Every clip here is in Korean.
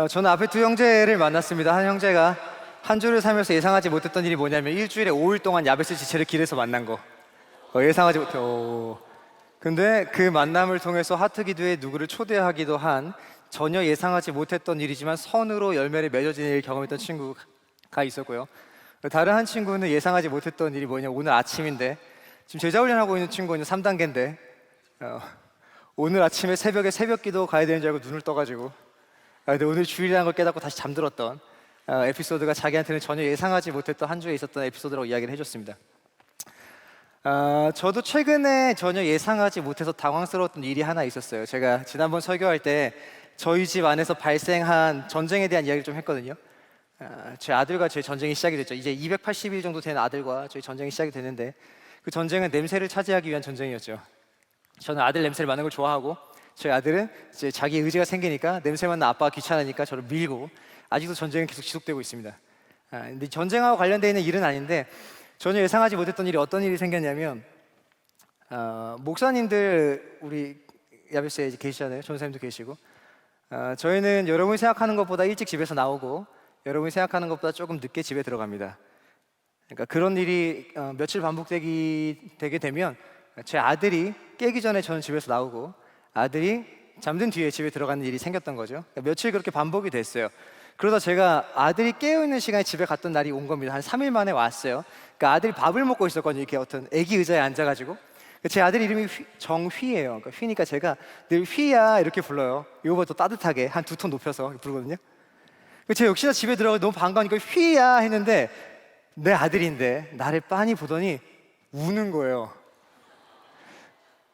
저는 앞에 두 형제를 만났습니다. 한 형제가 한 주를 살면서 예상하지 못했던 일이 뭐냐면 일주일에 5일 동안 야베스 지체를 길에서 만난 거. 예상하지 못해. 근데 그 만남을 통해서 하트 기도에 누구를 초대하기도 한 전혀 예상하지 못했던 일이지만 선으로 열매를 맺어지는 일을 경험했던 친구가 있었고요. 다른 한 친구는 예상하지 못했던 일이 뭐냐, 오늘 아침인데 지금 제자 훈련하고 있는 친구는 3단계인데 오늘 아침에 새벽에 새벽 기도 가야 되는 줄 알고 눈을 떠가지고 근데 오늘 주일이라는 걸 깨닫고 다시 잠들었던 에피소드가 자기한테는 전혀 예상하지 못했던 한 주에 있었던 에피소드라고 이야기를 해줬습니다. 저도 최근에 전혀 예상하지 못해서 당황스러웠던 일이 하나 있었어요. 제가 지난번 설교할 때 저희 집 안에서 발생한 전쟁에 대한 이야기를 좀 했거든요. 제 아들과 제 전쟁이 시작이 됐죠. 이제 280일 정도 된 아들과 저희 전쟁이 시작이 됐는데 그 전쟁은 냄새를 차지하기 위한 전쟁이었죠. 저는 아들 냄새를 맡는 걸 좋아하고 저희 아들은 이제 자기 의지가 생기니까 냄새 맡는 아빠가 귀찮으니까 저를 밀고 아직도 전쟁은 계속 지속되고 있습니다. 근데 전쟁하고 관련되어 있는 일은 아닌데 전혀 예상하지 못했던 일이 어떤 일이 생겼냐면 목사님들 우리 야베스에 계시잖아요. 전사님도 계시고 저희는 여러분이 생각하는 것보다 일찍 집에서 나오고 여러분이 생각하는 것보다 조금 늦게 집에 들어갑니다. 그러니까 그런 일이 며칠 반복되게 되면 제 아들이 깨기 전에 저는 집에서 나오고 아들이 잠든 뒤에 집에 들어가는 일이 생겼던 거죠. 그러니까 며칠 그렇게 반복이 됐어요. 그러다 제가 아들이 깨어있는 시간에 집에 갔던 날이 온 겁니다. 한 3일 만에 왔어요. 그러니까 아들이 밥을 먹고 있었거든요. 이렇게 어떤 애기 의자에 앉아가지고. 제 아들 이름이 정휘예요. 그러니까 휘니까 제가 늘 휘야 이렇게 불러요. 이거보다 더 따뜻하게 한 2톤 높여서 부르거든요. 제가 역시나 집에 들어가서 너무 반가우니까 휘야 했는데 내 아들인데 나를 빤히 보더니 우는 거예요.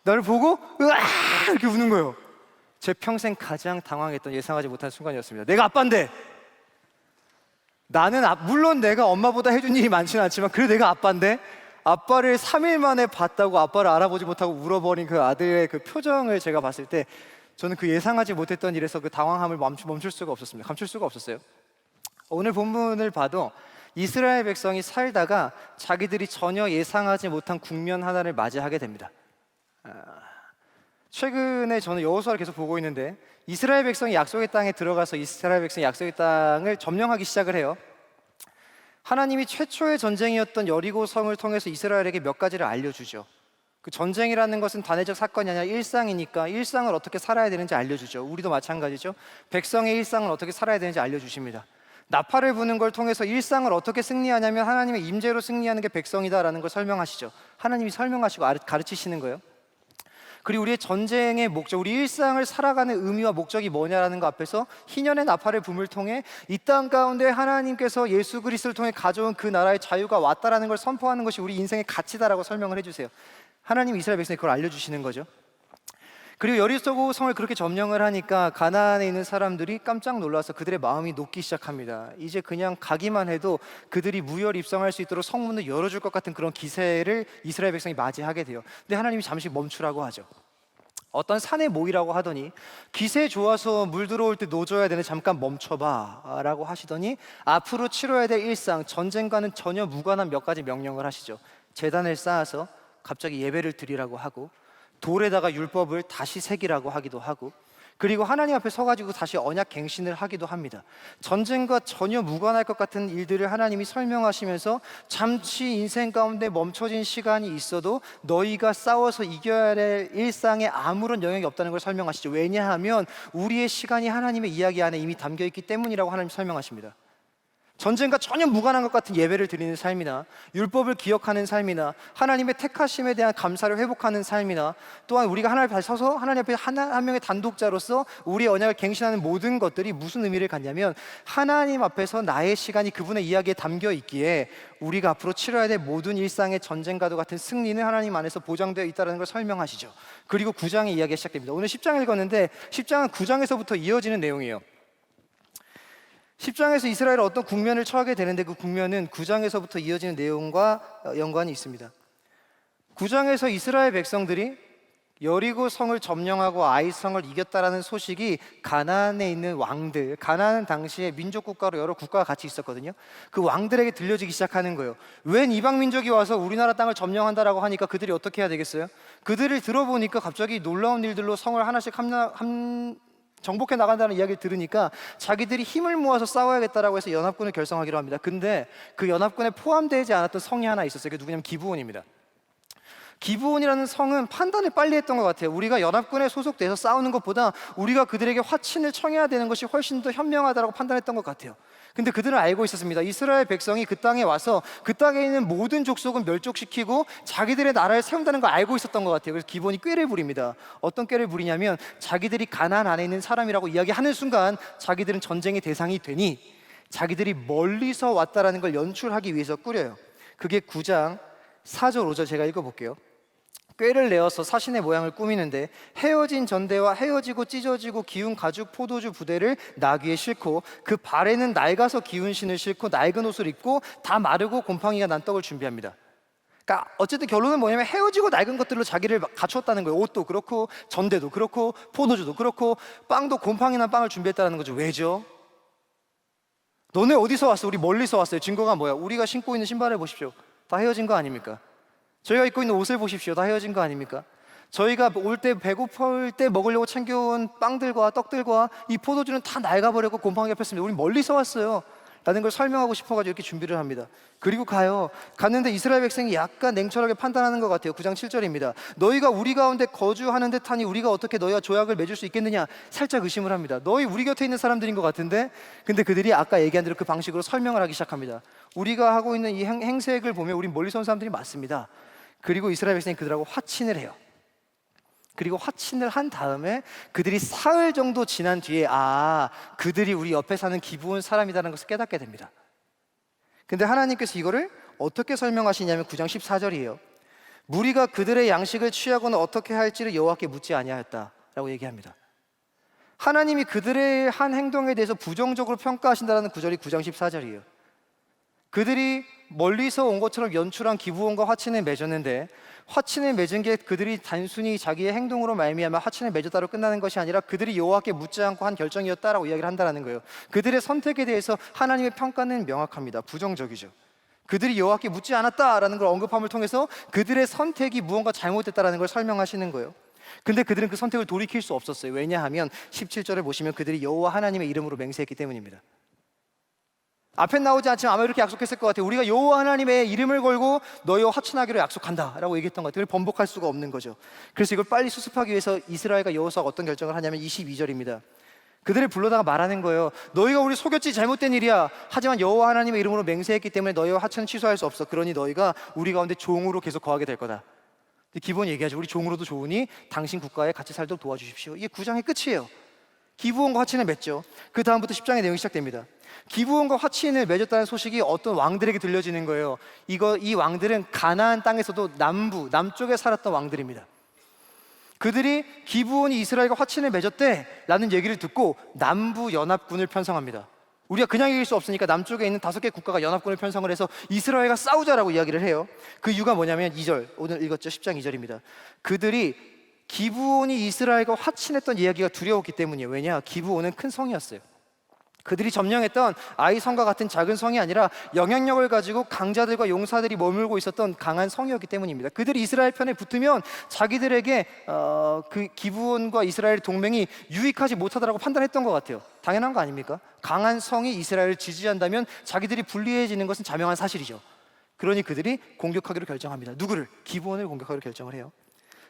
나를 보고 으아 이렇게 우는 거예요. 제 평생 가장 당황했던 예상하지 못한 순간이었습니다. 내가 아빠인데 나는 물론 내가 엄마보다 해준 일이 많지는 않지만 그래도 내가 아빠인데 아빠를 3일 만에 봤다고 아빠를 알아보지 못하고 울어버린 그 아들의 그 표정을 제가 봤을 때 저는 그 예상하지 못했던 일에서 그 당황함을 멈출 수가 없었습니다. 감출 수가 없었어요. 오늘 본문을 봐도 이스라엘 백성이 살다가 자기들이 전혀 예상하지 못한 국면 하나를 맞이하게 됩니다. 최근에 저는 여호수아를 계속 보고 있는데 이스라엘 백성이 약속의 땅에 들어가서 이스라엘 백성이 약속의 땅을 점령하기 시작을 해요. 하나님이 최초의 전쟁이었던 여리고 성을 통해서 이스라엘에게 몇 가지를 알려주죠. 그 전쟁이라는 것은 단회적 사건이 아니라 일상이니까 일상을 어떻게 살아야 되는지 알려주죠. 우리도 마찬가지죠. 백성의 일상을 어떻게 살아야 되는지 알려주십니다. 나팔을 부는 걸 통해서 일상을 어떻게 승리하냐면 하나님의 임재로 승리하는 게 백성이다라는 걸 설명하시죠. 하나님이 설명하시고 가르치시는 거예요. 그리고 우리의 전쟁의 목적, 우리 일상을 살아가는 의미와 목적이 뭐냐라는 것 앞에서 희년의 나팔의 붐을 통해 이 땅 가운데 하나님께서 예수 그리스도를 통해 가져온 그 나라의 자유가 왔다라는 걸 선포하는 것이 우리 인생의 가치다라고 설명을 해주세요. 하나님 이스라엘 백성이 그걸 알려주시는 거죠. 그리고 여리고 성을 그렇게 점령을 하니까 가나안에 있는 사람들이 깜짝 놀라서 그들의 마음이 녹기 시작합니다. 이제 그냥 가기만 해도 그들이 무혈 입성할 수 있도록 성문을 열어줄 것 같은 그런 기세를 이스라엘 백성이 맞이하게 돼요. 근데 하나님이 잠시 멈추라고 하죠. 어떤 산에 모이라고 하더니 기세 좋아서 물 들어올 때 노져야 되는 잠깐 멈춰봐 라고 하시더니 앞으로 치러야 될 일상, 전쟁과는 전혀 무관한 몇 가지 명령을 하시죠. 제단을 쌓아서 갑자기 예배를 드리라고 하고 돌에다가 율법을 다시 새기라고 하기도 하고 그리고 하나님 앞에 서가지고 다시 언약 갱신을 하기도 합니다. 전쟁과 전혀 무관할 것 같은 일들을 하나님이 설명하시면서 잠시 인생 가운데 멈춰진 시간이 있어도 너희가 싸워서 이겨야 할 일상에 아무런 영향이 없다는 걸 설명하시죠. 왜냐하면 우리의 시간이 하나님의 이야기 안에 이미 담겨있기 때문이라고 하나님 설명하십니다. 전쟁과 전혀 무관한 것 같은 예배를 드리는 삶이나 율법을 기억하는 삶이나 하나님의 택하심에 대한 감사를 회복하는 삶이나 또한 우리가 하나님 앞에 서서 하나님 앞에 한 명의 단독자로서 우리의 언약을 갱신하는 모든 것들이 무슨 의미를 갖냐면 하나님 앞에서 나의 시간이 그분의 이야기에 담겨 있기에 우리가 앞으로 치러야 될 모든 일상의 전쟁과도 같은 승리는 하나님 안에서 보장되어 있다는 걸 설명하시죠. 그리고 9장의 이야기가 시작됩니다. 오늘 10장 읽었는데 10장은 9장에서부터 이어지는 내용이에요. 10장에서 이스라엘은 어떤 국면을 처하게 되는데 그 국면은 9장에서부터 이어지는 내용과 연관이 있습니다. 9장에서 이스라엘 백성들이 여리고 성을 점령하고 아이 성을 이겼다라는 소식이 가나안에 있는 왕들, 가나안은 당시에 민족 국가로 여러 국가가 같이 있었거든요. 그 왕들에게 들려지기 시작하는 거예요. 웬 이방 민족이 와서 우리나라 땅을 점령한다라고 하니까 그들이 어떻게 해야 되겠어요? 그들을 들어보니까 갑자기 놀라운 일들로 성을 하나씩 정복해 나간다는 이야기를 들으니까 자기들이 힘을 모아서 싸워야겠다라고 해서 연합군을 결성하기로 합니다. 근데 그 연합군에 포함되지 않았던 성이 하나 있었어요. 그게 누구냐면 기브온입니다. 기브온이라는 성은 판단을 빨리 했던 것 같아요. 우리가 연합군에 소속돼서 싸우는 것보다 우리가 그들에게 화친을 청해야 되는 것이 훨씬 더 현명하다고 판단했던 것 같아요. 근데 그들은 알고 있었습니다. 이스라엘 백성이 그 땅에 와서 그 땅에 있는 모든 족속은 멸족시키고 자기들의 나라를 세운다는 걸 알고 있었던 것 같아요. 그래서 기브온이 꾀를 부립니다. 어떤 꾀를 부리냐면 자기들이 가나안 안에 있는 사람이라고 이야기하는 순간 자기들은 전쟁의 대상이 되니 자기들이 멀리서 왔다라는 걸 연출하기 위해서 꾸려요. 그게 9장 4절 5절 제가 읽어볼게요. 꾀를 내어서 사신의 모양을 꾸미는데 헤어진 전대와 헤어지고 찢어지고 기운 가죽 포도주 부대를 나귀에 싣고 그 발에는 낡아서 기운 신을 싣고 낡은 옷을 입고 다 마르고 곰팡이가 난 떡을 준비합니다. 그러니까 어쨌든 결론은 뭐냐면 헤어지고 낡은 것들로 자기를 갖추었다는 거예요. 옷도 그렇고 전대도 그렇고 포도주도 그렇고 빵도 곰팡이 난 빵을 준비했다는 거죠. 왜죠? 너네 어디서 왔어? 우리 멀리서 왔어요. 증거가 뭐야? 우리가 신고 있는 신발을 보십시오. 다 헤어진 거 아닙니까? 저희가 입고 있는 옷을 보십시오. 다 헤어진 거 아닙니까? 저희가 올 때 배고플 때 먹으려고 챙겨온 빵들과 떡들과 이 포도주는 다 낡아버렸고 곰팡이가 폈습니다. 우리 멀리서 왔어요 라는 걸 설명하고 싶어가지고 이렇게 준비를 합니다. 그리고 갔는데 이스라엘 백성이 약간 냉철하게 판단하는 것 같아요. 9장 7절입니다. 너희가 우리 가운데 거주하는 듯 하니 우리가 어떻게 너희와 조약을 맺을 수 있겠느냐? 살짝 의심을 합니다. 너희 우리 곁에 있는 사람들인 것 같은데, 근데 그들이 아까 얘기한 대로 그 방식으로 설명을 하기 시작합니다. 우리가 하고 있는 이 행색을 보면 우리 멀리서 온 사람들이 맞습니다. 그리고 이스라엘 백성이 그들하고 화친을 해요. 그리고 화친을 한 다음에 그들이 사흘 정도 지난 뒤에 그들이 우리 옆에 사는 기브온 사람이라는 것을 깨닫게 됩니다. 근데 하나님께서 이거를 어떻게 설명하시냐면 9장 14절이에요. 무리가 그들의 양식을 취하고는 어떻게 할지를 여호와께 묻지 아니하였다라고 얘기합니다. 하나님이 그들의 한 행동에 대해서 부정적으로 평가하신다는 구절이 9장 14절이에요. 그들이 멀리서 온 것처럼 연출한 기브온과 화친을 맺었는데 화친을 맺은 게 그들이 단순히 자기의 행동으로 말미암아 화친을 맺었다로 끝나는 것이 아니라 그들이 여호와께 묻지 않고 한 결정이었다라고 이야기를 한다는 거예요. 그들의 선택에 대해서 하나님의 평가는 명확합니다. 부정적이죠. 그들이 여호와께 묻지 않았다라는 걸 언급함을 통해서 그들의 선택이 무언가 잘못됐다라는 걸 설명하시는 거예요. 근데 그들은 그 선택을 돌이킬 수 없었어요. 왜냐하면 17절을 보시면 그들이 여호와 하나님의 이름으로 맹세했기 때문입니다. 앞에 나오지 않지만 아마 이렇게 약속했을 것 같아요. 우리가 여호와 하나님의 이름을 걸고 너희와 화친하기로 약속한다 라고 얘기했던 것 같아요. 그걸 번복할 수가 없는 거죠. 그래서 이걸 빨리 수습하기 위해서 이스라엘과 여호수아가 어떤 결정을 하냐면 22절입니다. 그들을 불러다가 말하는 거예요. 너희가 우리 속였지, 잘못된 일이야. 하지만 여호와 하나님의 이름으로 맹세했기 때문에 너희와 화친은 취소할 수 없어. 그러니 너희가 우리 가운데 종으로 계속 거하게 될 거다. 기브온이 얘기하죠. 우리 종으로도 좋으니 당신 국가에 같이 살도록 도와주십시오. 이게 9장의 끝이에요. 기브온과 화친을 맺죠. 그 다음부터 10장의 내용이 시작됩니다. 기브온과 화친을 맺었다는 소식이 어떤 왕들에게 들려지는 거예요. 이 왕들은 가나안 땅에서도 남쪽에 살았던 왕들입니다. 그들이 기브온이 이스라엘과 화친을 맺었대 라는 얘기를 듣고 남부 연합군을 편성합니다. 우리가 그냥 이길 수 없으니까 남쪽에 있는 5개 국가가 연합군을 편성을 해서 이스라엘과 싸우자라고 이야기를 해요. 그 이유가 뭐냐면 2절, 오늘 읽었죠. 10장 2절입니다. 그들이 기브온이 이스라엘과 화친했던 이야기가 두려웠기 때문이에요. 왜냐? 기브온은 큰 성이었어요. 그들이 점령했던 아이 성과 같은 작은 성이 아니라 영향력을 가지고 강자들과 용사들이 머물고 있었던 강한 성이었기 때문입니다. 그들이 이스라엘 편에 붙으면 자기들에게 그 기브온과 이스라엘 동맹이 유익하지 못하다라고 판단했던 것 같아요. 당연한 거 아닙니까? 강한 성이 이스라엘을 지지한다면 자기들이 불리해지는 것은 자명한 사실이죠. 그러니 그들이 공격하기로 결정합니다. 누구를? 기브온을 공격하기로 결정을 해요.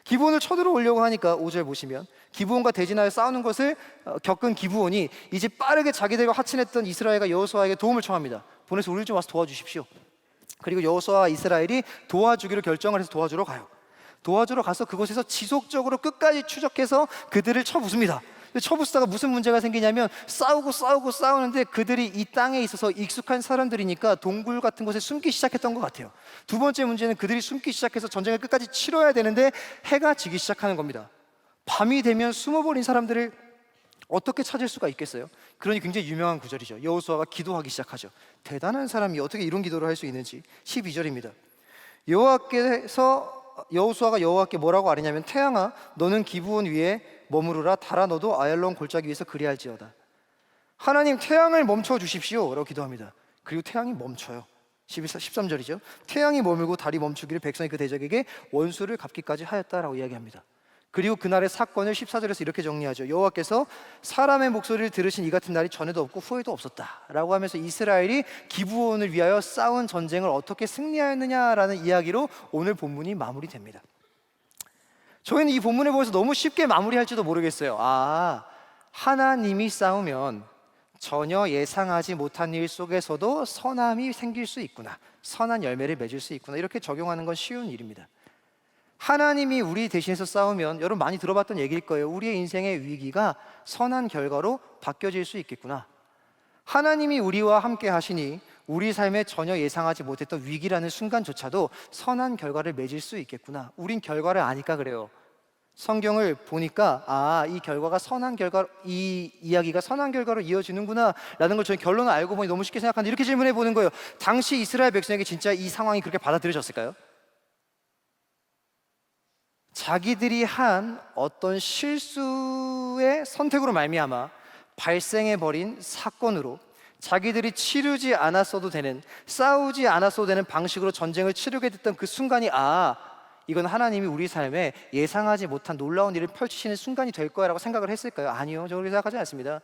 기브온을 쳐들어오려고 하니까 5절 보시면 기브온과 대진하여 싸우는 것을 겪은 기브온이 이제 빠르게 자기들과 화친했던 이스라엘과 여호수아에게 도움을 청합니다. 보내서 우리를 좀 와서 도와주십시오. 그리고 여호수아와 이스라엘이 도와주기로 결정을 해서 도와주러 가요. 도와주러 가서 그곳에서 지속적으로 끝까지 추적해서 그들을 쳐부숩니다. 쳐부수다가 무슨 문제가 생기냐면 싸우는데 그들이 이 땅에 있어서 익숙한 사람들이니까 동굴 같은 곳에 숨기 시작했던 것 같아요. 두 번째 문제는 그들이 숨기 시작해서 전쟁을 끝까지 치러야 되는데 해가 지기 시작하는 겁니다. 밤이 되면 숨어버린 사람들을 어떻게 찾을 수가 있겠어요? 그러니 굉장히 유명한 구절이죠. 여호수아가 기도하기 시작하죠. 대단한 사람이 어떻게 이런 기도를 할 수 있는지. 12절입니다. 여호수아가 여호와께 뭐라고 아뢰냐면 태양아 너는 기브온 위에 머무르라 달아 너도 아얄론 골짜기 위에서 그리할지어다. 하나님 태양을 멈춰 주십시오 라고 기도합니다. 그리고 태양이 멈춰요. 13절이죠. 태양이 머물고 달이 멈추기를 백성이 그 대적에게 원수를 갚기까지 하였다라고 이야기합니다. 그리고 그날의 사건을 14절에서 이렇게 정리하죠. 여호와께서 사람의 목소리를 들으신 이 같은 날이 전에도 없고 후에도 없었다 라고 하면서 이스라엘이 기브온을 위하여 싸운 전쟁을 어떻게 승리하였느냐라는 이야기로 오늘 본문이 마무리됩니다. 저희는 이 본문을 보면서 너무 쉽게 마무리할지도 모르겠어요. 하나님이 싸우면 전혀 예상하지 못한 일 속에서도 선함이 생길 수 있구나, 선한 열매를 맺을 수 있구나, 이렇게 적용하는 건 쉬운 일입니다. 하나님이 우리 대신해서 싸우면, 여러분 많이 들어봤던 얘기일 거예요. 우리의 인생의 위기가 선한 결과로 바뀌어질 수 있겠구나. 하나님이 우리와 함께 하시니 우리 삶에 전혀 예상하지 못했던 위기라는 순간조차도 선한 결과를 맺을 수 있겠구나. 우린 결과를 아니까 그래요. 성경을 보니까 이 결과가 선한 결과, 이 이야기가 선한 결과로 이어지는구나 라는 걸 저희 결론을 알고 보니 너무 쉽게 생각하는데, 이렇게 질문해 보는 거예요. 당시 이스라엘 백성에게 진짜 이 상황이 그렇게 받아들여졌을까요? 자기들이 한 어떤 실수의 선택으로 말미암아 발생해버린 사건으로 자기들이 치르지 않았어도 되는, 싸우지 않았어도 되는 방식으로 전쟁을 치르게 됐던 그 순간이 이건 하나님이 우리 삶에 예상하지 못한 놀라운 일을 펼치시는 순간이 될 거라고 생각을 했을까요? 아니요, 저는 그렇게 생각하지 않습니다.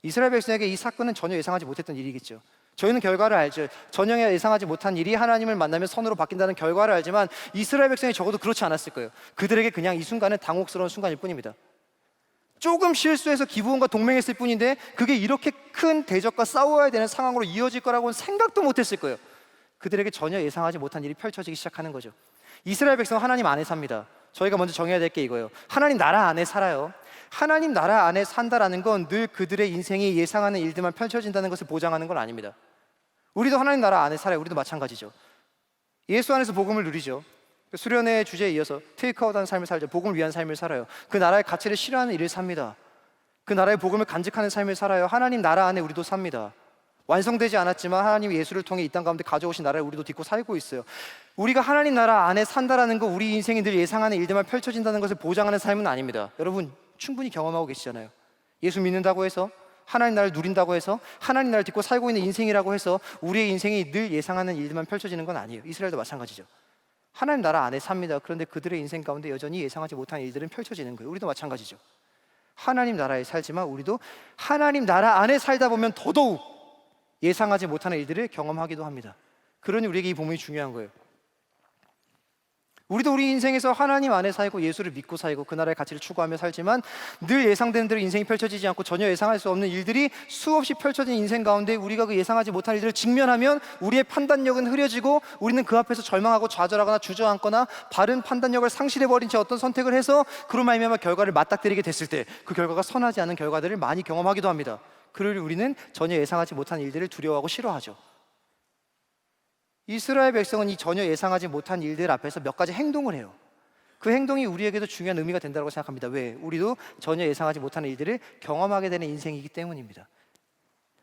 이스라엘 백성에게 이 사건은 전혀 예상하지 못했던 일이겠죠. 저희는 결과를 알죠. 전혀 예상하지 못한 일이 하나님을 만나면 선으로 바뀐다는 결과를 알지만 이스라엘 백성이 적어도 그렇지 않았을 거예요. 그들에게 그냥 이 순간은 당혹스러운 순간일 뿐입니다. 조금 실수해서 기브온과 동맹했을 뿐인데 그게 이렇게 큰 대적과 싸워야 되는 상황으로 이어질 거라고는 생각도 못했을 거예요. 그들에게 전혀 예상하지 못한 일이 펼쳐지기 시작하는 거죠. 이스라엘 백성은 하나님 안에 삽니다. 저희가 먼저 정해야 될 게 이거예요. 하나님 나라 안에 살아요. 하나님 나라 안에 산다라는 건 늘 그들의 인생이 예상하는 일들만 펼쳐진다는 것을 보장하는 건 아닙니다. 우리도 하나님 나라 안에 살아요. 우리도 마찬가지죠. 예수 안에서 복음을 누리죠. 수련의 주제에 이어서 테이크아웃하는 삶을 살죠. 복음을 위한 삶을 살아요. 그 나라의 가치를 실현하는 일을 삽니다. 그 나라의 복음을 간직하는 삶을 살아요. 하나님 나라 안에 우리도 삽니다. 완성되지 않았지만 하나님이 예수를 통해 이 땅 가운데 가져오신 나라를 우리도 딛고 살고 있어요. 우리가 하나님 나라 안에 산다라는 거, 우리 인생이 늘 예상하는 일들만 펼쳐진다는 것을 보장하는 삶은 아닙니다. 여러분 충분히 경험하고 계시잖아요. 예수 믿는다고 해서, 하나님 나라를 누린다고 해서, 하나님 나라를 딛고 살고 있는 인생이라고 해서 우리의 인생이 늘 예상하는 일들만 펼쳐지는 건 아니에요. 이스라엘도 마찬가지죠. 하나님 나라 안에 삽니다. 그런데 그들의 인생 가운데 여전히 예상하지 못한 일들은 펼쳐지는 거예요. 우리도 마찬가지죠. 하나님 나라에 살지만 우리도 하나님 나라 안에 살다 보면 더더욱 예상하지 못하는 일들을 경험하기도 합니다. 그러니 우리에게 이 본문이 중요한 거예요. 우리도 우리 인생에서 하나님 안에 살고 예수를 믿고 살고 그 나라의 가치를 추구하며 살지만 늘 예상되는 대로 인생이 펼쳐지지 않고 전혀 예상할 수 없는 일들이 수없이 펼쳐진 인생 가운데 우리가 그 예상하지 못한 일들을 직면하면 우리의 판단력은 흐려지고 우리는 그 앞에서 절망하고 좌절하거나 주저앉거나 바른 판단력을 상실해버린 채 어떤 선택을 해서 그로 말미암아 결과를 맞닥뜨리게 됐을 때 그 결과가 선하지 않은 결과들을 많이 경험하기도 합니다. 그러니 우리는 전혀 예상하지 못한 일들을 두려워하고 싫어하죠. 이스라엘 백성은 이 전혀 예상하지 못한 일들 앞에서 몇 가지 행동을 해요. 그 행동이 우리에게도 중요한 의미가 된다고 생각합니다. 왜? 우리도 전혀 예상하지 못하는 일들을 경험하게 되는 인생이기 때문입니다.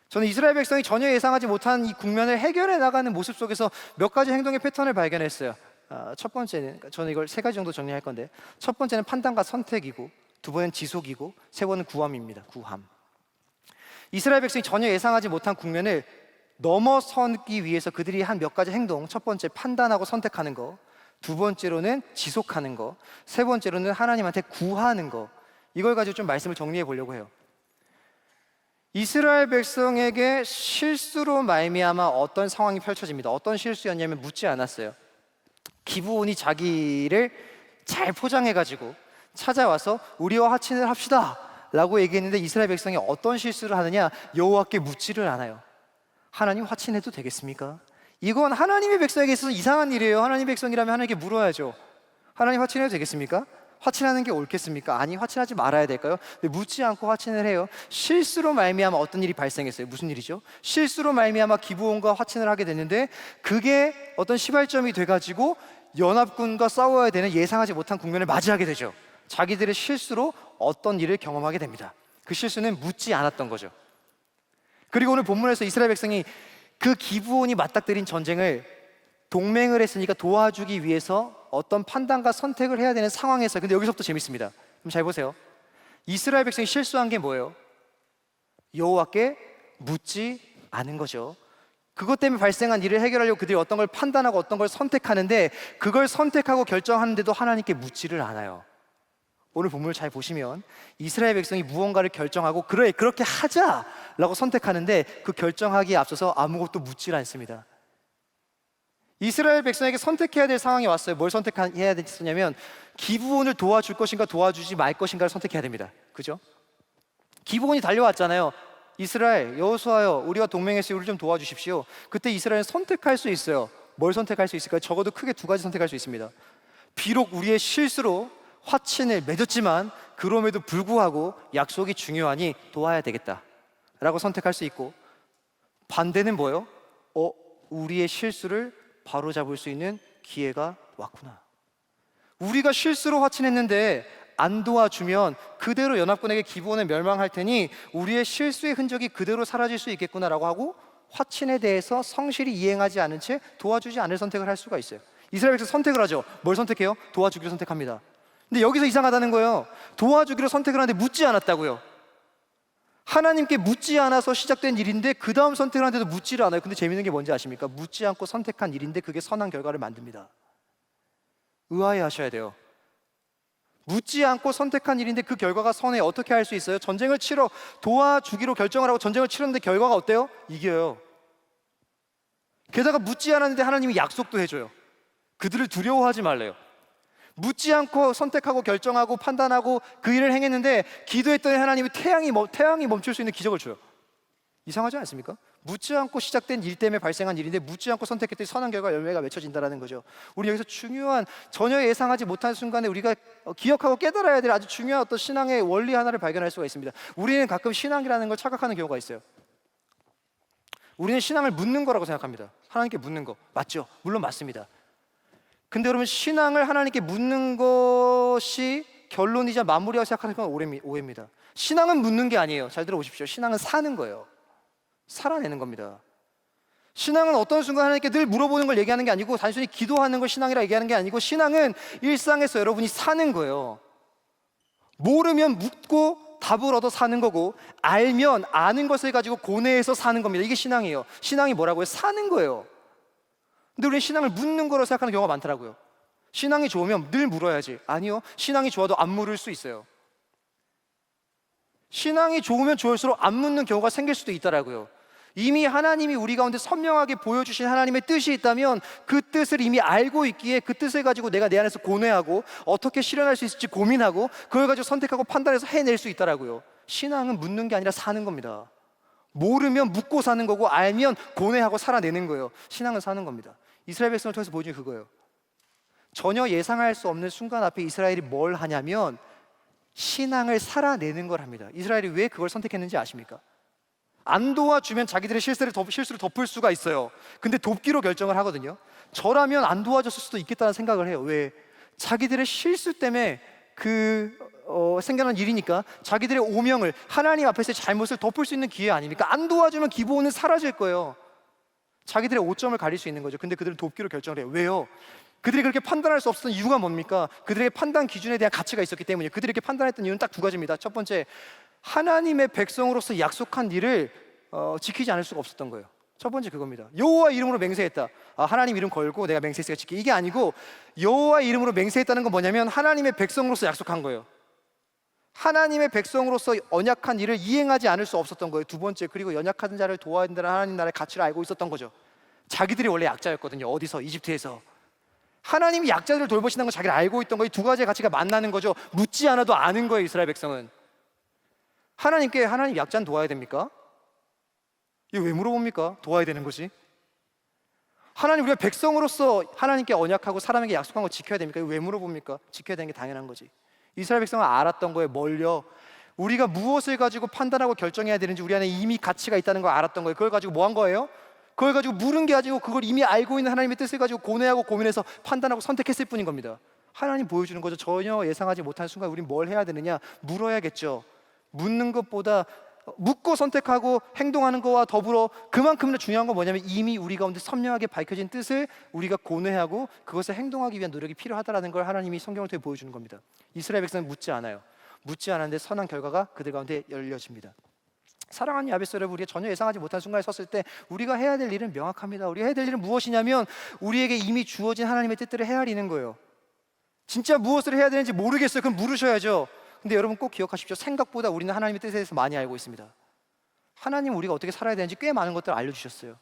저는 이스라엘 백성이 전혀 예상하지 못한 이 국면을 해결해 나가는 모습 속에서 몇 가지 행동의 패턴을 발견했어요. 첫 번째는, 저는 이걸 세 가지 정도 정리할 건데, 첫 번째는 판단과 선택이고, 두 번은 지속이고, 세 번은 구함입니다. 구함. 이스라엘 백성이 전혀 예상하지 못한 국면을 넘어서기 위해서 그들이 한 몇 가지 행동, 첫 번째 판단하고 선택하는 거, 두 번째로는 지속하는 거, 세 번째로는 하나님한테 구하는 거, 이걸 가지고 좀 말씀을 정리해 보려고 해요. 이스라엘 백성에게 실수로 말미암아 어떤 상황이 펼쳐집니다. 어떤 실수였냐면 묻지 않았어요. 기브온이 자기를 잘 포장해가지고 찾아와서 우리와 화친을 합시다 라고 얘기했는데 이스라엘 백성이 어떤 실수를 하느냐? 여호와께 묻지를 않아요. 하나님 화친해도 되겠습니까? 이건 하나님의 백성에게 있어서 이상한 일이에요. 하나님 백성이라면 하나님께 물어야죠. 하나님 화친해도 되겠습니까? 화친하는 게 옳겠습니까? 아니, 화친하지 말아야 될까요? 근데 묻지 않고 화친을 해요. 실수로 말미암아 어떤 일이 발생했어요. 무슨 일이죠? 실수로 말미암아 기브온과 화친을 하게 됐는데 그게 어떤 시발점이 돼가지고 연합군과 싸워야 되는 예상하지 못한 국면을 맞이하게 되죠. 자기들의 실수로 어떤 일을 경험하게 됩니다. 그 실수는 묻지 않았던 거죠. 그리고 오늘 본문에서 이스라엘 백성이 그 기브온이 맞닥뜨린 전쟁을 동맹을 했으니까 도와주기 위해서 어떤 판단과 선택을 해야 되는 상황에서, 근데 여기서부터 재밌습니다. 그럼 잘 보세요. 이스라엘 백성이 실수한 게 뭐예요? 여호와께 묻지 않은 거죠. 그것 때문에 발생한 일을 해결하려고 그들이 어떤 걸 판단하고 어떤 걸 선택하는데 그걸 선택하고 결정하는데도 하나님께 묻지를 않아요. 오늘 본문을 잘 보시면 이스라엘 백성이 무언가를 결정하고 그래 그렇게 하자라고 선택하는데 그 결정하기에 앞서서 아무것도 묻질 않습니다. 이스라엘 백성에게 선택해야 될 상황이 왔어요. 뭘 선택해야 됐냐면 기브온을 도와줄 것인가 도와주지 말 것인가를 선택해야 됩니다. 그죠? 기브온이 달려왔잖아요. 이스라엘 여호수아여, 우리와 동맹했으니 우리 좀 도와주십시오. 그때 이스라엘은 선택할 수 있어요. 뭘 선택할 수 있을까요? 적어도 크게 두 가지 선택할 수 있습니다. 비록 우리의 실수로 화친을 맺었지만 그럼에도 불구하고 약속이 중요하니 도와야 되겠다 라고 선택할 수 있고, 반대는 뭐예요? 우리의 실수를 바로잡을 수 있는 기회가 왔구나. 우리가 실수로 화친했는데 안 도와주면 그대로 연합군에게 기브온을 멸망할 테니 우리의 실수의 흔적이 그대로 사라질 수 있겠구나라고 하고 화친에 대해서 성실히 이행하지 않은 채 도와주지 않을 선택을 할 수가 있어요. 이스라엘 백성 선택을 하죠. 뭘 선택해요? 도와주기로 선택합니다. 근데 여기서 이상하다는 거예요. 도와주기로 선택을 하는데 묻지 않았다고요. 하나님께 묻지 않아서 시작된 일인데 그 다음 선택을 하는데도 묻지를 않아요. 근데 재밌는 게 뭔지 아십니까? 묻지 않고 선택한 일인데 그게 선한 결과를 만듭니다. 의아해 하셔야 돼요. 묻지 않고 선택한 일인데 그 결과가 선해. 어떻게 할 수 있어요? 전쟁을 치러 도와주기로 결정을 하고 전쟁을 치렀는데 결과가 어때요? 이겨요. 게다가 묻지 않았는데 하나님이 약속도 해줘요. 그들을 두려워하지 말래요. 묻지 않고 선택하고 결정하고 판단하고 그 일을 행했는데 기도했더니 하나님이 태양이 멈출 수 있는 기적을 줘요. 이상하지 않습니까? 묻지 않고 시작된 일 때문에 발생한 일인데 묻지 않고 선택했더니 선한 결과 열매가 맺혀진다는 거죠. 우리 여기서 중요한, 전혀 예상하지 못한 순간에 우리가 기억하고 깨달아야 될 아주 중요한 어떤 신앙의 원리 하나를 발견할 수가 있습니다. 우리는 가끔 신앙이라는 걸 착각하는 경우가 있어요. 우리는 신앙을 묻는 거라고 생각합니다. 하나님께 묻는 거 맞죠? 물론 맞습니다. 근데 여러분, 신앙을 하나님께 묻는 것이 결론이자 마무리라고 생각하는 건 오해입니다. 신앙은 묻는 게 아니에요. 잘 들어보십시오. 신앙은 사는 거예요. 살아내는 겁니다. 신앙은 어떤 순간 하나님께 늘 물어보는 걸 얘기하는 게 아니고 단순히 기도하는 걸 신앙이라 얘기하는 게 아니고, 신앙은 일상에서 여러분이 사는 거예요. 모르면 묻고 답을 얻어 사는 거고, 알면 아는 것을 가지고 고뇌해서 사는 겁니다. 이게 신앙이에요. 신앙이 뭐라고요? 사는 거예요. 근데 우리는 신앙을 묻는 거로 생각하는 경우가 많더라고요. 신앙이 좋으면 늘 물어야지. 아니요, 신앙이 좋아도 안 물을 수 있어요. 신앙이 좋으면 좋을수록 안 묻는 경우가 생길 수도 있더라고요. 이미 하나님이 우리 가운데 선명하게 보여주신 하나님의 뜻이 있다면 그 뜻을 이미 알고 있기에 그 뜻을 가지고 내가 내 안에서 고뇌하고 어떻게 실현할 수 있을지 고민하고 그걸 가지고 선택하고 판단해서 해낼 수 있더라고요. 신앙은 묻는 게 아니라 사는 겁니다. 모르면 묻고 사는 거고, 알면 고뇌하고 살아내는 거예요. 신앙은 사는 겁니다. 이스라엘 백성을 통해서 보여준 그거예요. 전혀 예상할 수 없는 순간 앞에 이스라엘이 뭘 하냐면 신앙을 살아내는 걸 합니다. 이스라엘이 왜 그걸 선택했는지 아십니까? 안 도와주면 자기들의 실수를 덮을 수가 있어요. 근데 돕기로 결정을 하거든요. 저라면 안 도와줬을 수도 있겠다는 생각을 해요. 왜? 자기들의 실수 때문에 생겨난 일이니까, 자기들의 오명을, 하나님 앞에서의 잘못을 덮을 수 있는 기회 아닙니까? 안 도와주면 기본은 사라질 거예요. 자기들의 오점을 가릴 수 있는 거죠. 근데 그들은 돕기로 결정을 해요. 왜요? 그들이 그렇게 판단할 수 없었던 이유가 뭡니까? 그들의 판단 기준에 대한 가치가 있었기 때문이에요. 그들이 이렇게 판단했던 이유는 딱 두 가지입니다. 첫 번째, 하나님의 백성으로서 약속한 일을 지키지 않을 수가 없었던 거예요. 첫 번째 그겁니다. 여호와 이름으로 맹세했다. 하나님 이름 걸고 내가 맹세했으니까 지키. 이게 아니고, 여호와 이름으로 맹세했다는 건 뭐냐면 하나님의 백성으로서 약속한 거예요. 하나님의 백성으로서 언약한 일을 이행하지 않을 수 없었던 거예요. 두 번째, 그리고 연약한 자를 도와야 된다는 하나님 나라의 가치를 알고 있었던 거죠. 자기들이 원래 약자였거든요. 어디서? 이집트에서. 하나님이 약자들을 돌보신다는 걸 자기를 알고 있던 거예요. 이 두 가지의 가치가 만나는 거죠. 묻지 않아도 아는 거예요. 이스라엘 백성은. 하나님께, 하나님 약자는 도와야 됩니까? 이거 왜 물어봅니까? 도와야 되는 거지. 하나님, 우리가 백성으로서 하나님께 언약하고 사람에게 약속한 거 지켜야 됩니까? 이거 왜 물어봅니까? 지켜야 되는 게 당연한 거지. 이스라엘 백성은 알았던 거예요. 뭘요? 우리가 무엇을 가지고 판단하고 결정해야 되는지 우리 안에 이미 가치가 있다는 걸 알았던 거예요. 그걸 가지고 뭐 한 거예요? 그걸 가지고 물은 게 아니고 그걸 이미 알고 있는 하나님의 뜻을 가지고 고뇌하고 고민해서 판단하고 선택했을 뿐인 겁니다. 하나님 보여주는 거죠. 전혀 예상하지 못한 순간 우린 뭘 해야 되느냐? 물어야겠죠. 묻는 것보다 묻고 선택하고 행동하는 거와 더불어 그만큼이나 중요한 건 뭐냐면, 이미 우리 가운데 선명하게 밝혀진 뜻을 우리가 고뇌하고 그것을 행동하기 위한 노력이 필요하다는 걸 하나님이 성경을 통해 보여주는 겁니다. 이스라엘 백성은 묻지 않아요. 묻지 않았는데 선한 결과가 그들 가운데 열려집니다. 사랑하는 야베스 여러분, 우리가 전혀 예상하지 못한 순간에 섰을 때 우리가 해야 될 일은 명확합니다. 우리가 해야 될 일은 무엇이냐면 우리에게 이미 주어진 하나님의 뜻들을 헤아리는 거예요. 진짜 무엇을 해야 되는지 모르겠어요. 그럼 물으셔야죠. 근데 여러분 꼭 기억하십시오. 생각보다 우리는 하나님의 뜻에 대해서 많이 알고 있습니다. 하나님 우리가 어떻게 살아야 되는지 꽤 많은 것들을 알려주셨어요.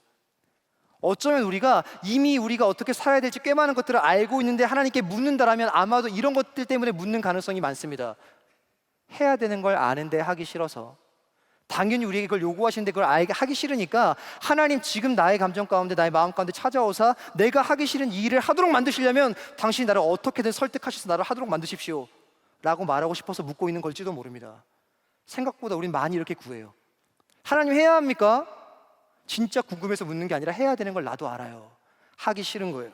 어쩌면 이미 우리가 어떻게 살아야 될지 꽤 많은 것들을 알고 있는데 하나님께 묻는다라면 아마도 이런 것들 때문에 묻는 가능성이 많습니다. 해야 되는 걸 아는데 하기 싫어서, 당연히 우리에게 그걸 요구하시는데 그걸 하기 싫으니까 하나님 지금 나의 감정 가운데 나의 마음 가운데 찾아오사 내가 하기 싫은 이 일을 하도록 만드시려면 당신이 나를 어떻게든 설득하셔서 나를 하도록 만드십시오 라고 말하고 싶어서 묻고 있는 걸지도 모릅니다. 생각보다 우린 많이 이렇게 구해요. 하나님 해야 합니까? 진짜 궁금해서 묻는 게 아니라 해야 되는 걸 나도 알아요. 하기 싫은 거예요.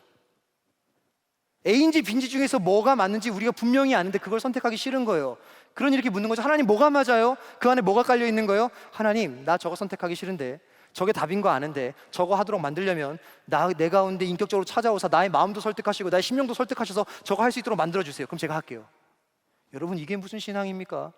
A인지 B인지 중에서 뭐가 맞는지 우리가 분명히 아는데 그걸 선택하기 싫은 거예요. 그러니 이렇게 묻는 거죠. 하나님 뭐가 맞아요? 그 안에 뭐가 깔려 있는 거예요? 하나님 나 저거 선택하기 싫은데, 저게 답인 거 아는데 저거 하도록 만들려면 내 가운데 인격적으로 찾아오사 나의 마음도 설득하시고 나의 심령도 설득하셔서 저거 할 수 있도록 만들어주세요. 그럼 제가 할게요. 여러분 이게 무슨 신앙입니까?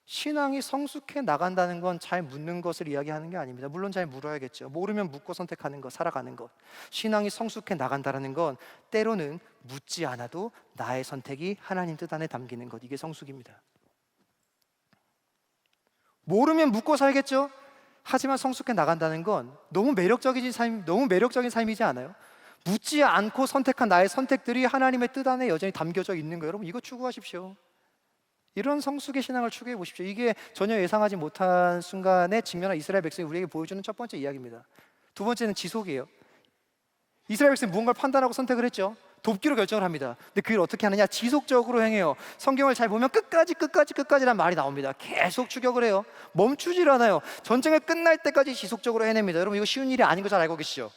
신앙이 성숙해 나간다는 건 잘 묻는 것을 이야기하는 게 아닙니다. 물론 잘 물어야겠죠. 모르면 묻고 선택하는 것, 살아가는 것. 신앙이 성숙해 나간다는 건 때로는 묻지 않아도 나의 선택이 하나님 뜻 안에 담기는 것. 이게 성숙입니다. 모르면 묻고 살겠죠. 하지만 성숙해 나간다는 건 너무 매력적인 삶이지 않아요? 묻지 않고 선택한 나의 선택들이 하나님의 뜻 안에 여전히 담겨져 있는 거예요. 여러분 이거 추구하십시오. 이런 성숙의 신앙을 추구해 보십시오. 이게 전혀 예상하지 못한 순간에 직면한 이스라엘 백성이 우리에게 보여주는 첫 번째 이야기입니다. 두 번째는 지속이에요. 이스라엘 백성이 무언가를 판단하고 선택을 했죠. 돕기로 결정을 합니다. 근데 그걸 어떻게 하느냐? 지속적으로 행해요. 성경을 잘 보면 끝까지란 말이 나옵니다. 계속 추격을 해요. 멈추질 않아요. 전쟁을 끝날 때까지 지속적으로 해냅니다. 여러분 이거 쉬운 일이 아닌 거 잘 알고 계시죠?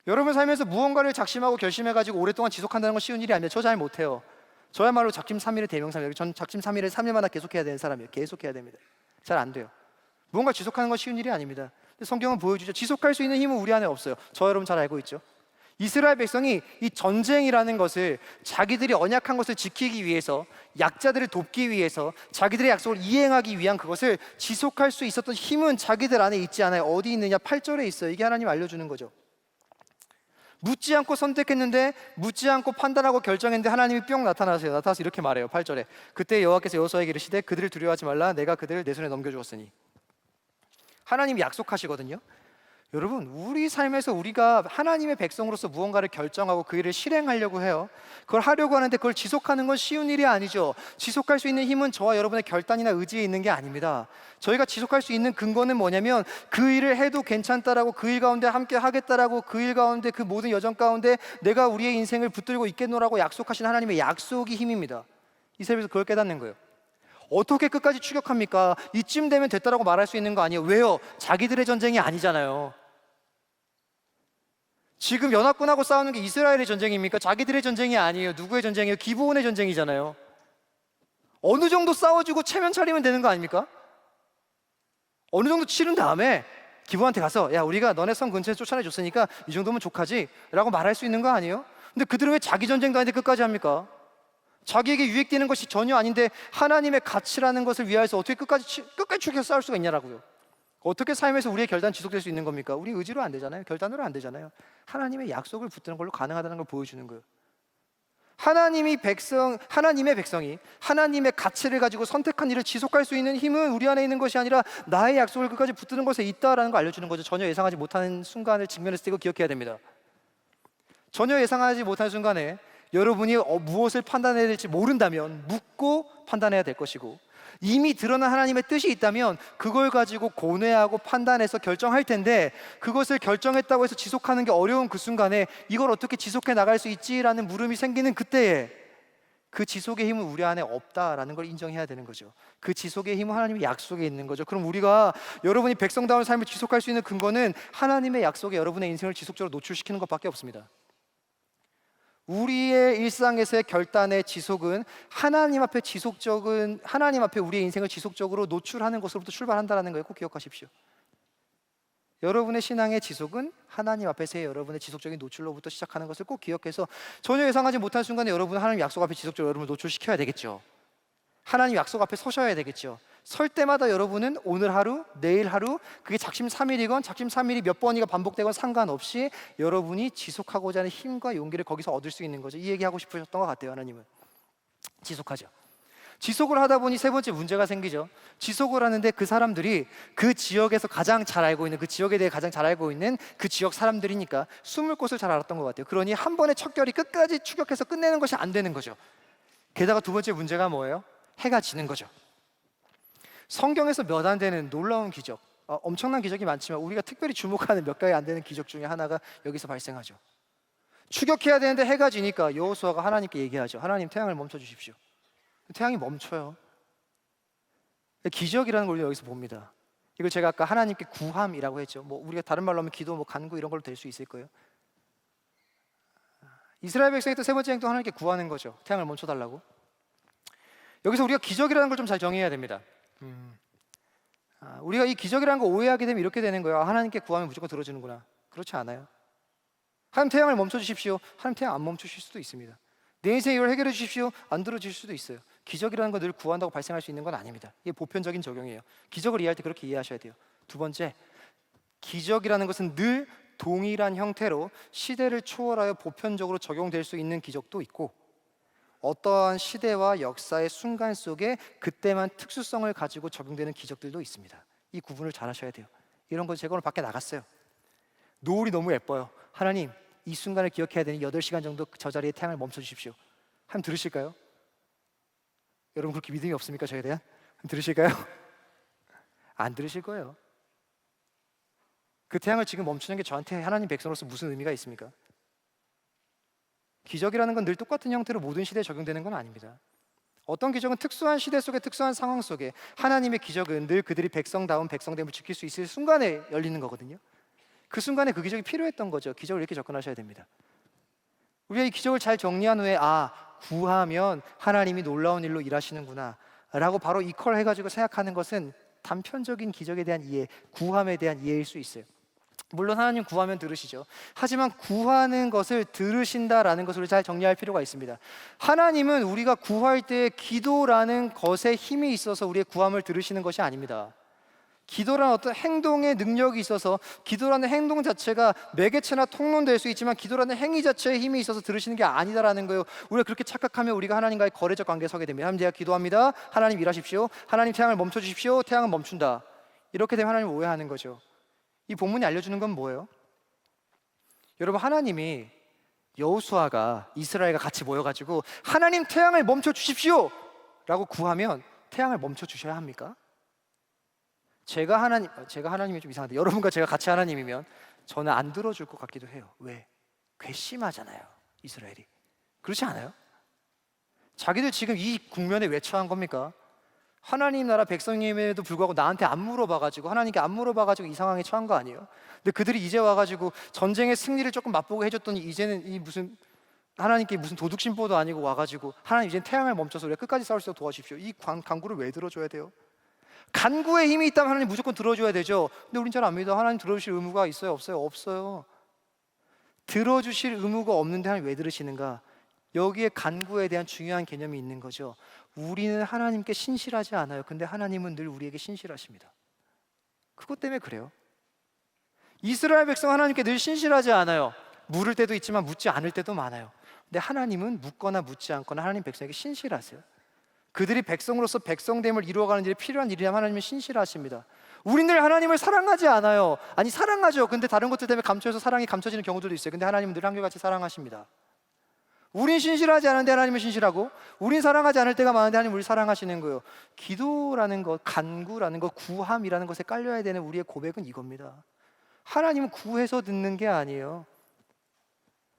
여러분 삶에서 무언가를 작심하고 결심해가지고 오랫동안 지속한다는 건 쉬운 일이 아닙니다. 저 잘 못해요. 저야말로 작심 3일의 대명사입니다. 전 작심 3일을 3일마다 계속해야 되는 사람이에요. 계속해야 됩니다. 잘 안 돼요. 무언가 지속하는 건 쉬운 일이 아닙니다. 근데 성경은 보여주죠. 지속할 수 있는 힘은 우리 안에 없어요. 저 여러분 잘 알고 있죠. 이스라엘 백성이 이 전쟁이라는 것을 자기들이 언약한 것을 지키기 위해서, 약자들을 돕기 위해서, 자기들의 약속을 이행하기 위한 그것을 지속할 수 있었던 힘은 자기들 안에 있지 않아요. 어디 있느냐? 8절에 있어요. 이게 하나님 알려주는 거죠. 묻지 않고 선택했는데, 묻지 않고 판단하고 결정했는데 하나님이 뿅 나타나서 이렇게 말해요. 8절에 그때 여호와께서 여호수아에게 이르시되 그들을 두려워하지 말라. 내가 그들을 내 손에 넘겨주었으니. 하나님이 약속하시거든요. 여러분 우리 삶에서 우리가 하나님의 백성으로서 무언가를 결정하고 그 일을 실행하려고 해요. 그걸 하려고 하는데 그걸 지속하는 건 쉬운 일이 아니죠. 지속할 수 있는 힘은 저와 여러분의 결단이나 의지에 있는 게 아닙니다. 저희가 지속할 수 있는 근거는 뭐냐면 그 일을 해도 괜찮다라고, 그 일 가운데 함께 하겠다라고, 그 일 가운데 그 모든 여정 가운데 내가 우리의 인생을 붙들고 있겠노라고 약속하신 하나님의 약속이 힘입니다. 이스라엘에서 그걸 깨닫는 거예요. 어떻게 끝까지 추격합니까? 이쯤 되면 됐다라고 말할 수 있는 거 아니에요. 왜요? 자기들의 전쟁이 아니잖아요. 지금 연합군하고 싸우는 게 이스라엘의 전쟁입니까? 자기들의 전쟁이 아니에요. 누구의 전쟁이에요? 기브온의 전쟁이잖아요. 어느 정도 싸워주고 체면 차리면 되는 거 아닙니까? 어느 정도 치른 다음에 기브온한테 가서 야 우리가 너네 성 근처에 쫓아내줬으니까 이 정도면 족하지? 라고 말할 수 있는 거 아니에요? 근데 그들은 왜 자기 전쟁도 아닌데 끝까지 합니까? 자기에게 유익되는 것이 전혀 아닌데 하나님의 가치라는 것을 위하여서 어떻게 끝까지 추격해서 싸울 수가 있냐라고요. 어떻게 삶에서 우리의 결단 지속될 수 있는 겁니까? 우리 의지로 안 되잖아요. 결단으로 안 되잖아요. 하나님의 약속을 붙드는 걸로 가능하다는 걸 보여주는 거예요. 하나님의 백성이 하나님의 가치를 가지고 선택한 일을 지속할 수 있는 힘은 우리 안에 있는 것이 아니라 나의 약속을 끝까지 붙드는 것에 있다라는 걸 알려주는 거죠. 전혀 예상하지 못하는 순간을 직면했을 때 이거 기억해야 됩니다. 전혀 예상하지 못한 순간에 여러분이 무엇을 판단해야 될지 모른다면 묻고 판단해야 될 것이고, 이미 드러난 하나님의 뜻이 있다면 그걸 가지고 고뇌하고 판단해서 결정할 텐데, 그것을 결정했다고 해서 지속하는 게 어려운 그 순간에 이걸 어떻게 지속해 나갈 수 있지라는 물음이 생기는 그때에 그 지속의 힘은 우리 안에 없다라는 걸 인정해야 되는 거죠. 그 지속의 힘은 하나님의 약속에 있는 거죠. 그럼 우리가 여러분이 백성다운 삶을 지속할 수 있는 근거는 하나님의 약속에 여러분의 인생을 지속적으로 노출시키는 것밖에 없습니다. 우리의 일상에서의 결단의 지속은 하나님 앞에 우리의 인생을 지속적으로 노출하는 것으로부터 출발한다는 거예요. 꼭 기억하십시오. 여러분의 신앙의 지속은 하나님 앞에서의 여러분의 지속적인 노출로부터 시작하는 것을 꼭 기억해서 전혀 예상하지 못한 순간에 여러분은 하나님 약속 앞에 지속적으로 여러분을 노출시켜야 되겠죠. 하나님 약속 앞에 서셔야 되겠죠. 설 때마다 여러분은 오늘 하루, 내일 하루, 그게 작심 3일이건 작심 3일이 몇 번이가 반복되건 상관없이 여러분이 지속하고자 하는 힘과 용기를 거기서 얻을 수 있는 거죠. 이 얘기하고 싶으셨던 것 같아요. 하나님은 지속하죠. 지속을 하다 보니 세 번째 문제가 생기죠. 지속을 하는데 그 사람들이 그 지역에서 가장 잘 알고 있는, 그 지역에 대해 가장 잘 알고 있는 그 지역 사람들이니까 숨을 곳을 잘 알았던 것 같아요. 그러니 한 번의 척결이 끝까지 추격해서 끝내는 것이 안 되는 거죠. 게다가 두 번째 문제가 뭐예요? 해가 지는 거죠. 성경에서 몇 안 되는 놀라운 기적, 엄청난 기적이 많지만 우리가 특별히 주목하는 몇 가지 안 되는 기적 중에 하나가 여기서 발생하죠. 추격해야 되는데 해가 지니까 여호수아가 하나님께 얘기하죠. 하나님, 태양을 멈춰 주십시오. 태양이 멈춰요. 기적이라는 걸 여기서 봅니다. 이걸 제가 아까 하나님께 구함이라고 했죠. 뭐 우리가 다른 말로 하면 기도, 뭐 간구 이런 걸로 될 수 있을 거예요. 이스라엘 백성이 또 세 번째 행동, 하나님께 구하는 거죠. 태양을 멈춰달라고. 여기서 우리가 기적이라는 걸 좀 잘 정의해야 됩니다. 우리가 이 기적이라는 거 오해하게 되면 이렇게 되는 거예요. 하나님께 구하면 무조건 들어주는구나. 그렇지 않아요. 하나님, 태양을 멈춰 주십시오. 하나님, 태양 안 멈추실 수도 있습니다. 내 인생 이걸 해결해 주십시오. 안 들어주실 수도 있어요. 기적이라는 거 늘 구한다고 발생할 수 있는 건 아닙니다. 이게 보편적인 적용이에요. 기적을 이해할 때 그렇게 이해하셔야 돼요. 두 번째, 기적이라는 것은 늘 동일한 형태로 시대를 초월하여 보편적으로 적용될 수 있는 기적도 있고, 어떠한 시대와 역사의 순간 속에 그때만 특수성을 가지고 적용되는 기적들도 있습니다. 이 구분을 잘 하셔야 돼요. 이런 거 제가 오늘 밖에 나갔어요. 노을이 너무 예뻐요. 하나님, 이 순간을 기억해야 되니 8시간 정도 저 자리에 태양을 멈춰 주십시오. 한번 들으실까요? 여러분 그렇게 믿음이 없습니까? 저에 대한? 한번 들으실까요? 안 들으실 거예요. 그 태양을 지금 멈추는 게 저한테 하나님 백성으로서 무슨 의미가 있습니까? 기적이라는 건 늘 똑같은 형태로 모든 시대에 적용되는 건 아닙니다. 어떤 기적은 특수한 시대 속에, 특수한 상황 속에, 하나님의 기적은 늘 그들이 백성다운 백성됨을 지킬 수 있을 순간에 열리는 거거든요. 그 순간에 그 기적이 필요했던 거죠. 기적을 이렇게 접근하셔야 됩니다. 우리가 이 기적을 잘 정리한 후에 구하면 하나님이 놀라운 일로 일하시는구나 라고 바로 이퀄 해가지고 생각하는 것은 단편적인 기적에 대한 이해, 구함에 대한 이해일 수 있어요. 물론 하나님 구하면 들으시죠. 하지만 구하는 것을 들으신다라는 것을 잘 정리할 필요가 있습니다. 하나님은 우리가 구할 때 기도라는 것에 힘이 있어서 우리의 구함을 들으시는 것이 아닙니다. 기도라는 어떤 행동의 능력이 있어서, 기도라는 행동 자체가 매개체나 통로될 수 있지만 기도라는 행위 자체에 힘이 있어서 들으시는 게 아니다라는 거예요. 우리가 그렇게 착각하면 우리가 하나님과의 거래적 관계에 서게 됩니다. 하나님, 제가 기도합니다. 하나님 일하십시오. 하나님, 태양을 멈춰 주십시오. 태양은 멈춘다. 이렇게 되면 하나님을 오해하는 거죠. 이 본문이 알려주는 건 뭐예요? 여러분, 하나님이 여호수아가, 이스라엘과 같이 모여가지고 하나님, 태양을 멈춰 주십시오 라고 구하면 태양을 멈춰 주셔야 합니까? 제가 하나님이 좀 이상한데, 여러분과 제가 같이 하나님이면 저는 안 들어줄 것 같기도 해요. 왜? 괘씸하잖아요, 이스라엘이. 그렇지 않아요? 자기들 지금 이 국면에 왜 처한 겁니까? 하나님 나라 백성임에도 불구하고 나한테 안 물어봐가지고, 하나님께 안 물어봐가지고 이 상황에 처한 거 아니에요? 근데 그들이 이제 와가지고 전쟁의 승리를 조금 맛보게 해줬더니 이제는 이 무슨 하나님께 무슨 도둑심보도 아니고 와가지고 하나님, 이제는 태양을 멈춰서 우리가 끝까지 싸울 수 있도록 도와주십시오. 이 간구를 왜 들어줘야 돼요? 간구에 힘이 있다면 하나님 무조건 들어줘야 되죠. 근데 우린 잘 안 믿어. 하나님 들어주실 의무가 있어요? 없어요? 없어요. 들어주실 의무가 없는데 하나님 왜 들으시는가? 여기에 간구에 대한 중요한 개념이 있는 거죠. 우리는 하나님께 신실하지 않아요. 근데 하나님은 늘 우리에게 신실하십니다. 그것 때문에 그래요. 이스라엘 백성 하나님께 늘 신실하지 않아요. 물을 때도 있지만 묻지 않을 때도 많아요. 근데 하나님은 묻거나 묻지 않거나 하나님 백성에게 신실하세요. 그들이 백성으로서 백성됨을 이루어가는 일에 필요한 일이라면 하나님은 신실하십니다. 우리는 하나님을 사랑하지 않아요. 아니, 사랑하죠. 근데 다른 것들 때문에 감춰서 사랑이 감춰지는 경우들도 있어요. 근데 하나님은 늘 한결같이 사랑하십니다. 우린 신실하지 않은데 하나님은 신실하고, 우린 사랑하지 않을 때가 많은데 하나님 우리 사랑하시는 거예요. 기도라는 것, 간구라는 것, 구함이라는 것에 깔려야 되는 우리의 고백은 이겁니다. 하나님은 구해서 듣는 게 아니에요.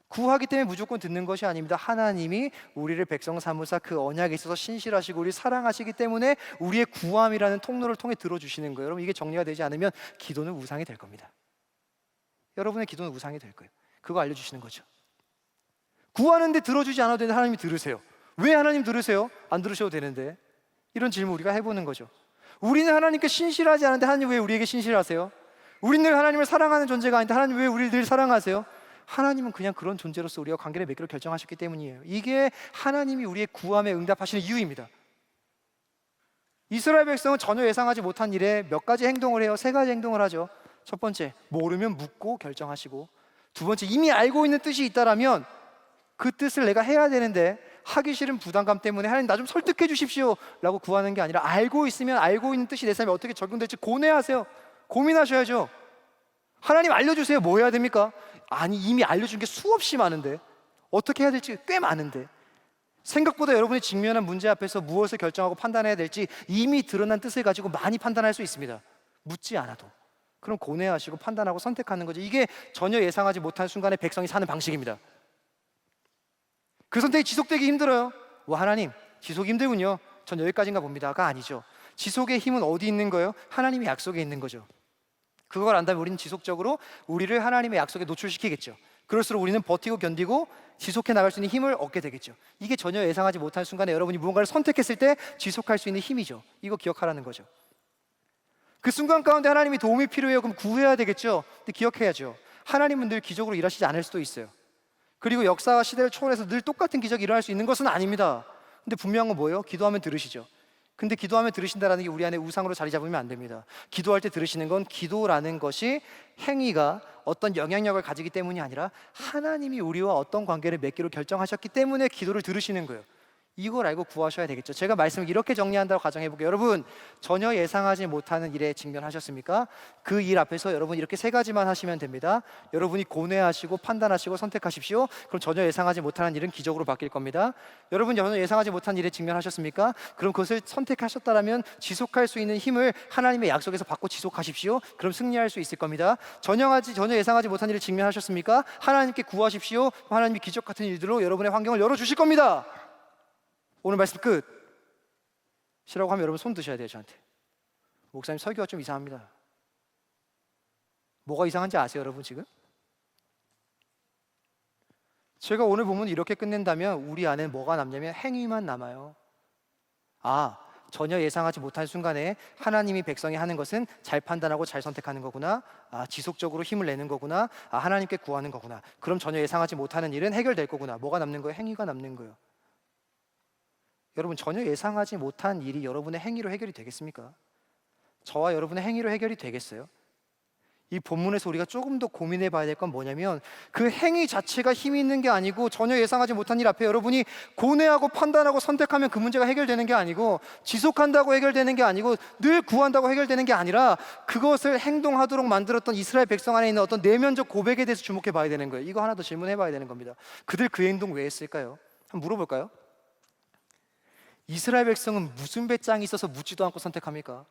구하기 때문에 무조건 듣는 것이 아닙니다. 하나님이 우리를 백성 삼으사 그 언약에 있어서 신실하시고 우리를 사랑하시기 때문에 우리의 구함이라는 통로를 통해 들어주시는 거예요. 여러분, 이게 정리가 되지 않으면 기도는 우상이 될 겁니다. 여러분의 기도는 우상이 될 거예요. 그거 알려주시는 거죠. 구하는데 들어주지 않아도 되는데 하나님이 들으세요. 왜 하나님 들으세요? 안 들으셔도 되는데. 이런 질문 우리가 해보는 거죠. 우리는 하나님께 신실하지 않은데 하나님 왜 우리에게 신실하세요? 우리는 늘 하나님을 사랑하는 존재가 아닌데 하나님 왜 우리를 늘 사랑하세요? 하나님은 그냥 그런 존재로서 우리가 관계를 맺기로 결정하셨기 때문이에요. 이게 하나님이 우리의 구함에 응답하시는 이유입니다. 이스라엘 백성은 전혀 예상하지 못한 일에 몇 가지 행동을 해요. 세 가지 행동을 하죠. 첫 번째, 모르면 묻고 결정하시고, 두 번째, 이미 알고 있는 뜻이 있다라면 그 뜻을 내가 해야 되는데 하기 싫은 부담감 때문에 하나님 나 좀 설득해 주십시오 라고 구하는 게 아니라, 알고 있으면 알고 있는 뜻이 내 삶에 어떻게 적용될지 고뇌하세요. 고민하셔야죠. 하나님 알려주세요. 뭐 해야 됩니까? 아니, 이미 알려준 게 수없이 많은데, 어떻게 해야 될지 꽤 많은데, 생각보다 여러분이 직면한 문제 앞에서 무엇을 결정하고 판단해야 될지 이미 드러난 뜻을 가지고 많이 판단할 수 있습니다. 묻지 않아도. 그럼 고뇌하시고 판단하고 선택하는 거죠. 이게 전혀 예상하지 못한 순간에 백성이 사는 방식입니다. 그 선택이 지속되기 힘들어요. 하나님, 지속이 힘들군요. 전 여기까지인가 봅니다가 아니죠. 지속의 힘은 어디 있는 거예요? 하나님의 약속에 있는 거죠. 그걸 안다면 우리는 지속적으로 우리를 하나님의 약속에 노출시키겠죠. 그럴수록 우리는 버티고 견디고 지속해 나갈 수 있는 힘을 얻게 되겠죠. 이게 전혀 예상하지 못한 순간에 여러분이 무언가를 선택했을 때 지속할 수 있는 힘이죠. 이거 기억하라는 거죠. 그 순간 가운데 하나님이 도움이 필요해요. 그럼 구해야 되겠죠. 근데 기억해야죠. 하나님은 늘 기적으로 일하시지 않을 수도 있어요. 그리고 역사와 시대를 초월해서 늘 똑같은 기적이 일어날 수 있는 것은 아닙니다. 근데 분명한 건 뭐예요? 기도하면 들으시죠. 근데 기도하면 들으신다라는 게 우리 안에 우상으로 자리 잡으면 안 됩니다. 기도할 때 들으시는 건 기도라는 것이 행위가 어떤 영향력을 가지기 때문이 아니라 하나님이 우리와 어떤 관계를 맺기로 결정하셨기 때문에 기도를 들으시는 거예요. 이걸 알고 구하셔야 되겠죠. 제가 말씀을 이렇게 정리한다고 가정해볼게요. 여러분, 전혀 예상하지 못하는 일에 직면하셨습니까? 그 일 앞에서 여러분 이렇게 세 가지만 하시면 됩니다. 여러분이 고뇌하시고 판단하시고 선택하십시오. 그럼 전혀 예상하지 못하는 일은 기적으로 바뀔 겁니다. 여러분, 전혀 예상하지 못한 일에 직면하셨습니까? 그럼 그것을 선택하셨다면 지속할 수 있는 힘을 하나님의 약속에서 받고 지속하십시오. 그럼 승리할 수 있을 겁니다. 전혀 예상하지 못한 일에 직면하셨습니까? 하나님께 구하십시오. 하나님이 기적 같은 일들로 여러분의 환경을 열어주실 겁니다. 오늘 말씀 끝. 시라고 하면 여러분 손 드셔야 돼요. 저한테. 목사님 설교가 좀 이상합니다. 뭐가 이상한지 아세요, 여러분? 지금 제가 오늘 본문을 이렇게 끝낸다면 우리 안에 뭐가 남냐면 행위만 남아요. 전혀 예상하지 못한 순간에 하나님이 백성이 하는 것은 잘 판단하고 잘 선택하는 거구나. 지속적으로 힘을 내는 거구나. 하나님께 구하는 거구나. 그럼 전혀 예상하지 못하는 일은 해결될 거구나. 뭐가 남는 거예요? 행위가 남는 거예요. 여러분, 전혀 예상하지 못한 일이 여러분의 행위로 해결이 되겠습니까? 저와 여러분의 행위로 해결이 되겠어요? 이 본문에서 우리가 조금 더 고민해 봐야 될 건 뭐냐면, 그 행위 자체가 힘이 있는 게 아니고, 전혀 예상하지 못한 일 앞에 여러분이 고뇌하고 판단하고 선택하면 그 문제가 해결되는 게 아니고, 지속한다고 해결되는 게 아니고, 늘 구한다고 해결되는 게 아니라, 그것을 행동하도록 만들었던 이스라엘 백성 안에 있는 어떤 내면적 고백에 대해서 주목해 봐야 되는 거예요. 이거 하나 더 질문해 봐야 되는 겁니다. 그들 그 행동 왜 했을까요? 한번 물어볼까요? 이스라엘 백성은 무슨 배짱이 있어서 묻지도 않고 선택합니까?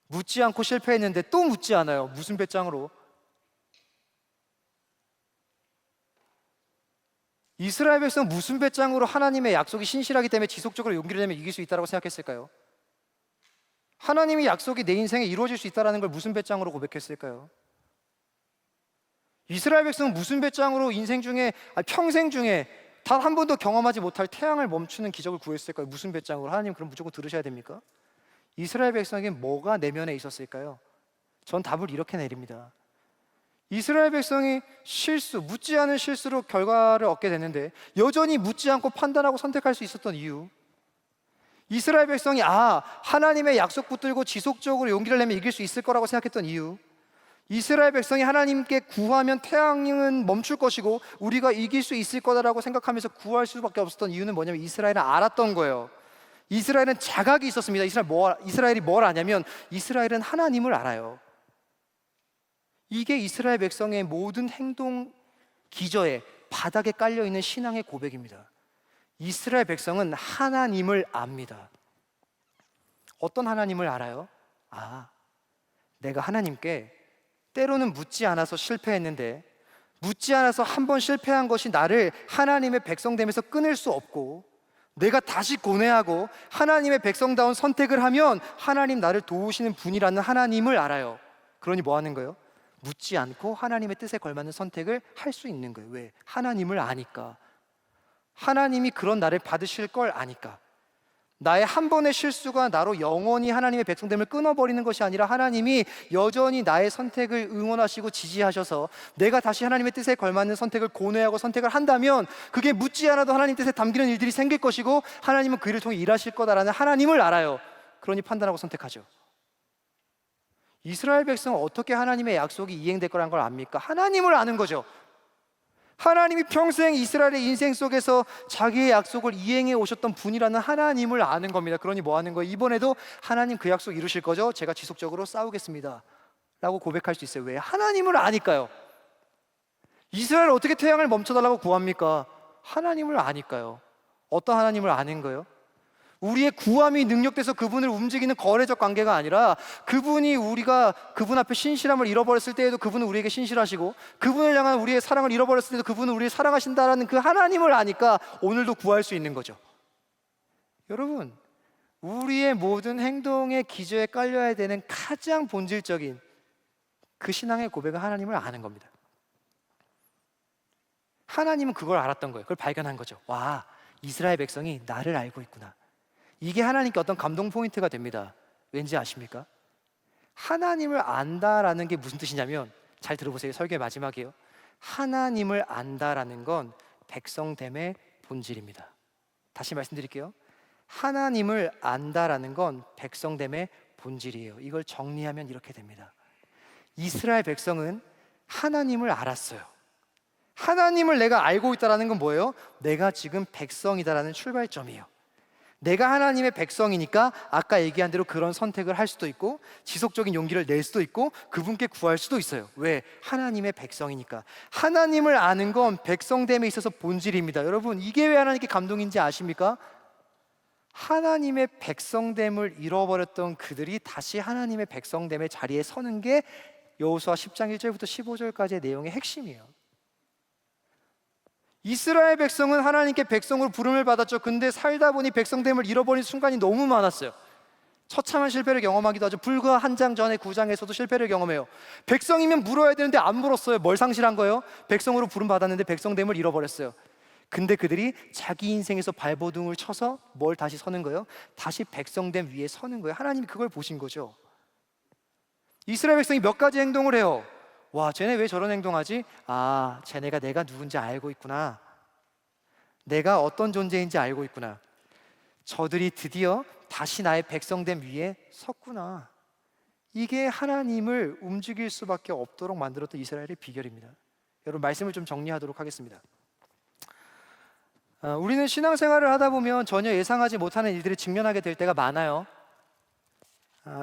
묻지 않고 실패했는데 또 묻지 않아요. 무슨 배짱으로? 이스라엘 백성은 무슨 배짱으로 하나님의 약속이 신실하기 때문에 지속적으로 용기를 내면 이길 수 있다고 생각했을까요? 하나님의 약속이 내 인생에 이루어질 수 있다는 걸 무슨 배짱으로 고백했을까요? 이스라엘 백성은 무슨 배짱으로 인생 중에, 평생 중에 단 한 번도 경험하지 못할 태양을 멈추는 기적을 구했을까요? 무슨 배짱으로? 하나님 그럼 무조건 들으셔야 됩니까? 이스라엘 백성에게 뭐가 내면에 있었을까요? 전 답을 이렇게 내립니다. 이스라엘 백성이 묻지 않은 실수로 결과를 얻게 됐는데 여전히 묻지 않고 판단하고 선택할 수 있었던 이유, 이스라엘 백성이 하나님의 약속 붙들고 지속적으로 용기를 내면 이길 수 있을 거라고 생각했던 이유, 이스라엘 백성이 하나님께 구하면 태양은 멈출 것이고 우리가 이길 수 있을 거다라고 생각하면서 구할 수밖에 없었던 이유는 뭐냐면, 이스라엘은 알았던 거예요. 이스라엘은 자각이 있었습니다. 이스라엘이 뭘 아냐면, 이스라엘은 하나님을 알아요. 이게 이스라엘 백성의 모든 행동 기저에 바닥에 깔려있는 신앙의 고백입니다. 이스라엘 백성은 하나님을 압니다. 어떤 하나님을 알아요? 내가 하나님께 때로는 묻지 않아서 실패했는데, 묻지 않아서 한 번 실패한 것이 나를 하나님의 백성됨에서 끊을 수 없고, 내가 다시 고뇌하고 하나님의 백성다운 선택을 하면 하나님 나를 도우시는 분이라는 하나님을 알아요. 그러니 뭐 하는 거예요? 묻지 않고 하나님의 뜻에 걸맞는 선택을 할 수 있는 거예요. 왜? 하나님을 아니까. 하나님이 그런 나를 받으실 걸 아니까. 나의 한 번의 실수가 나로 영원히 하나님의 백성됨을 끊어버리는 것이 아니라 하나님이 여전히 나의 선택을 응원하시고 지지하셔서 내가 다시 하나님의 뜻에 걸맞는 선택을 고뇌하고 선택을 한다면 그게 묻지 않아도 하나님 뜻에 담기는 일들이 생길 것이고 하나님은 그 일을 통해 일하실 거다라는 하나님을 알아요. 그러니 판단하고 선택하죠. 이스라엘 백성은 어떻게 하나님의 약속이 이행될 거라는 걸 압니까? 하나님을 아는 거죠. 하나님이 평생 이스라엘의 인생 속에서 자기의 약속을 이행해 오셨던 분이라는 하나님을 아는 겁니다. 그러니 뭐 하는 거예요? 이번에도 하나님 그 약속 이루실 거죠? 제가 지속적으로 싸우겠습니다 라고 고백할 수 있어요. 왜? 하나님을 아니까요. 이스라엘 어떻게 태양을 멈춰달라고 구합니까? 하나님을 아니까요. 어떤 하나님을 아는 거예요? 우리의 구함이 능력돼서 그분을 움직이는 거래적 관계가 아니라 그분이 우리가 그분 앞에 신실함을 잃어버렸을 때에도 그분은 우리에게 신실하시고 그분을 향한 우리의 사랑을 잃어버렸을 때도 그분은 우리를 사랑하신다라는 그 하나님을 아니까 오늘도 구할 수 있는 거죠. 여러분, 우리의 모든 행동의 기저에 깔려야 되는 가장 본질적인 그 신앙의 고백은 하나님을 아는 겁니다. 하나님은 그걸 알았던 거예요. 그걸 발견한 거죠. 와, 이스라엘 백성이 나를 알고 있구나. 이게 하나님께 어떤 감동 포인트가 됩니다. 왠지 아십니까? 하나님을 안다라는 게 무슨 뜻이냐면, 잘 들어보세요. 설교의 마지막이에요. 하나님을 안다라는 건 백성됨의 본질입니다. 다시 말씀드릴게요. 하나님을 안다라는 건 백성됨의 본질이에요. 이걸 정리하면 이렇게 됩니다. 이스라엘 백성은 하나님을 알았어요. 하나님을 내가 알고 있다는 건 뭐예요? 내가 지금 백성이다라는 출발점이에요. 내가 하나님의 백성이니까 아까 얘기한 대로 그런 선택을 할 수도 있고 지속적인 용기를 낼 수도 있고 그분께 구할 수도 있어요. 왜? 하나님의 백성이니까. 하나님을 아는 건 백성됨에 있어서 본질입니다. 여러분, 이게 왜 하나님께 감동인지 아십니까? 하나님의 백성됨을 잃어버렸던 그들이 다시 하나님의 백성됨의 자리에 서는 게 여호수아 10장 1절부터 15절까지의 내용의 핵심이에요. 이스라엘 백성은 하나님께 백성으로 부름을 받았죠. 근데 살다 보니 백성됨을 잃어버린 순간이 너무 많았어요. 처참한 실패를 경험하기도 하죠. 불과 한 장 전에 9장에서도 실패를 경험해요. 백성이면 물어야 되는데 안 물었어요. 뭘 상실한 거예요? 백성으로 부름 받았는데 백성됨을 잃어버렸어요. 근데 그들이 자기 인생에서 발버둥을 쳐서 뭘 다시 서는 거예요? 다시 백성됨 위에 서는 거예요. 하나님이 그걸 보신 거죠. 이스라엘 백성이 몇 가지 행동을 해요. 와, 쟤네 왜 저런 행동하지? 아, 쟤네가 내가 누군지 알고 있구나. 내가 어떤 존재인지 알고 있구나. 저들이 드디어 다시 나의 백성됨 위에 섰구나. 이게 하나님을 움직일 수밖에 없도록 만들었던 이스라엘의 비결입니다. 여러분, 말씀을 좀 정리하도록 하겠습니다. 우리는 신앙생활을 하다 보면 전혀 예상하지 못하는 일들을 직면하게 될 때가 많아요.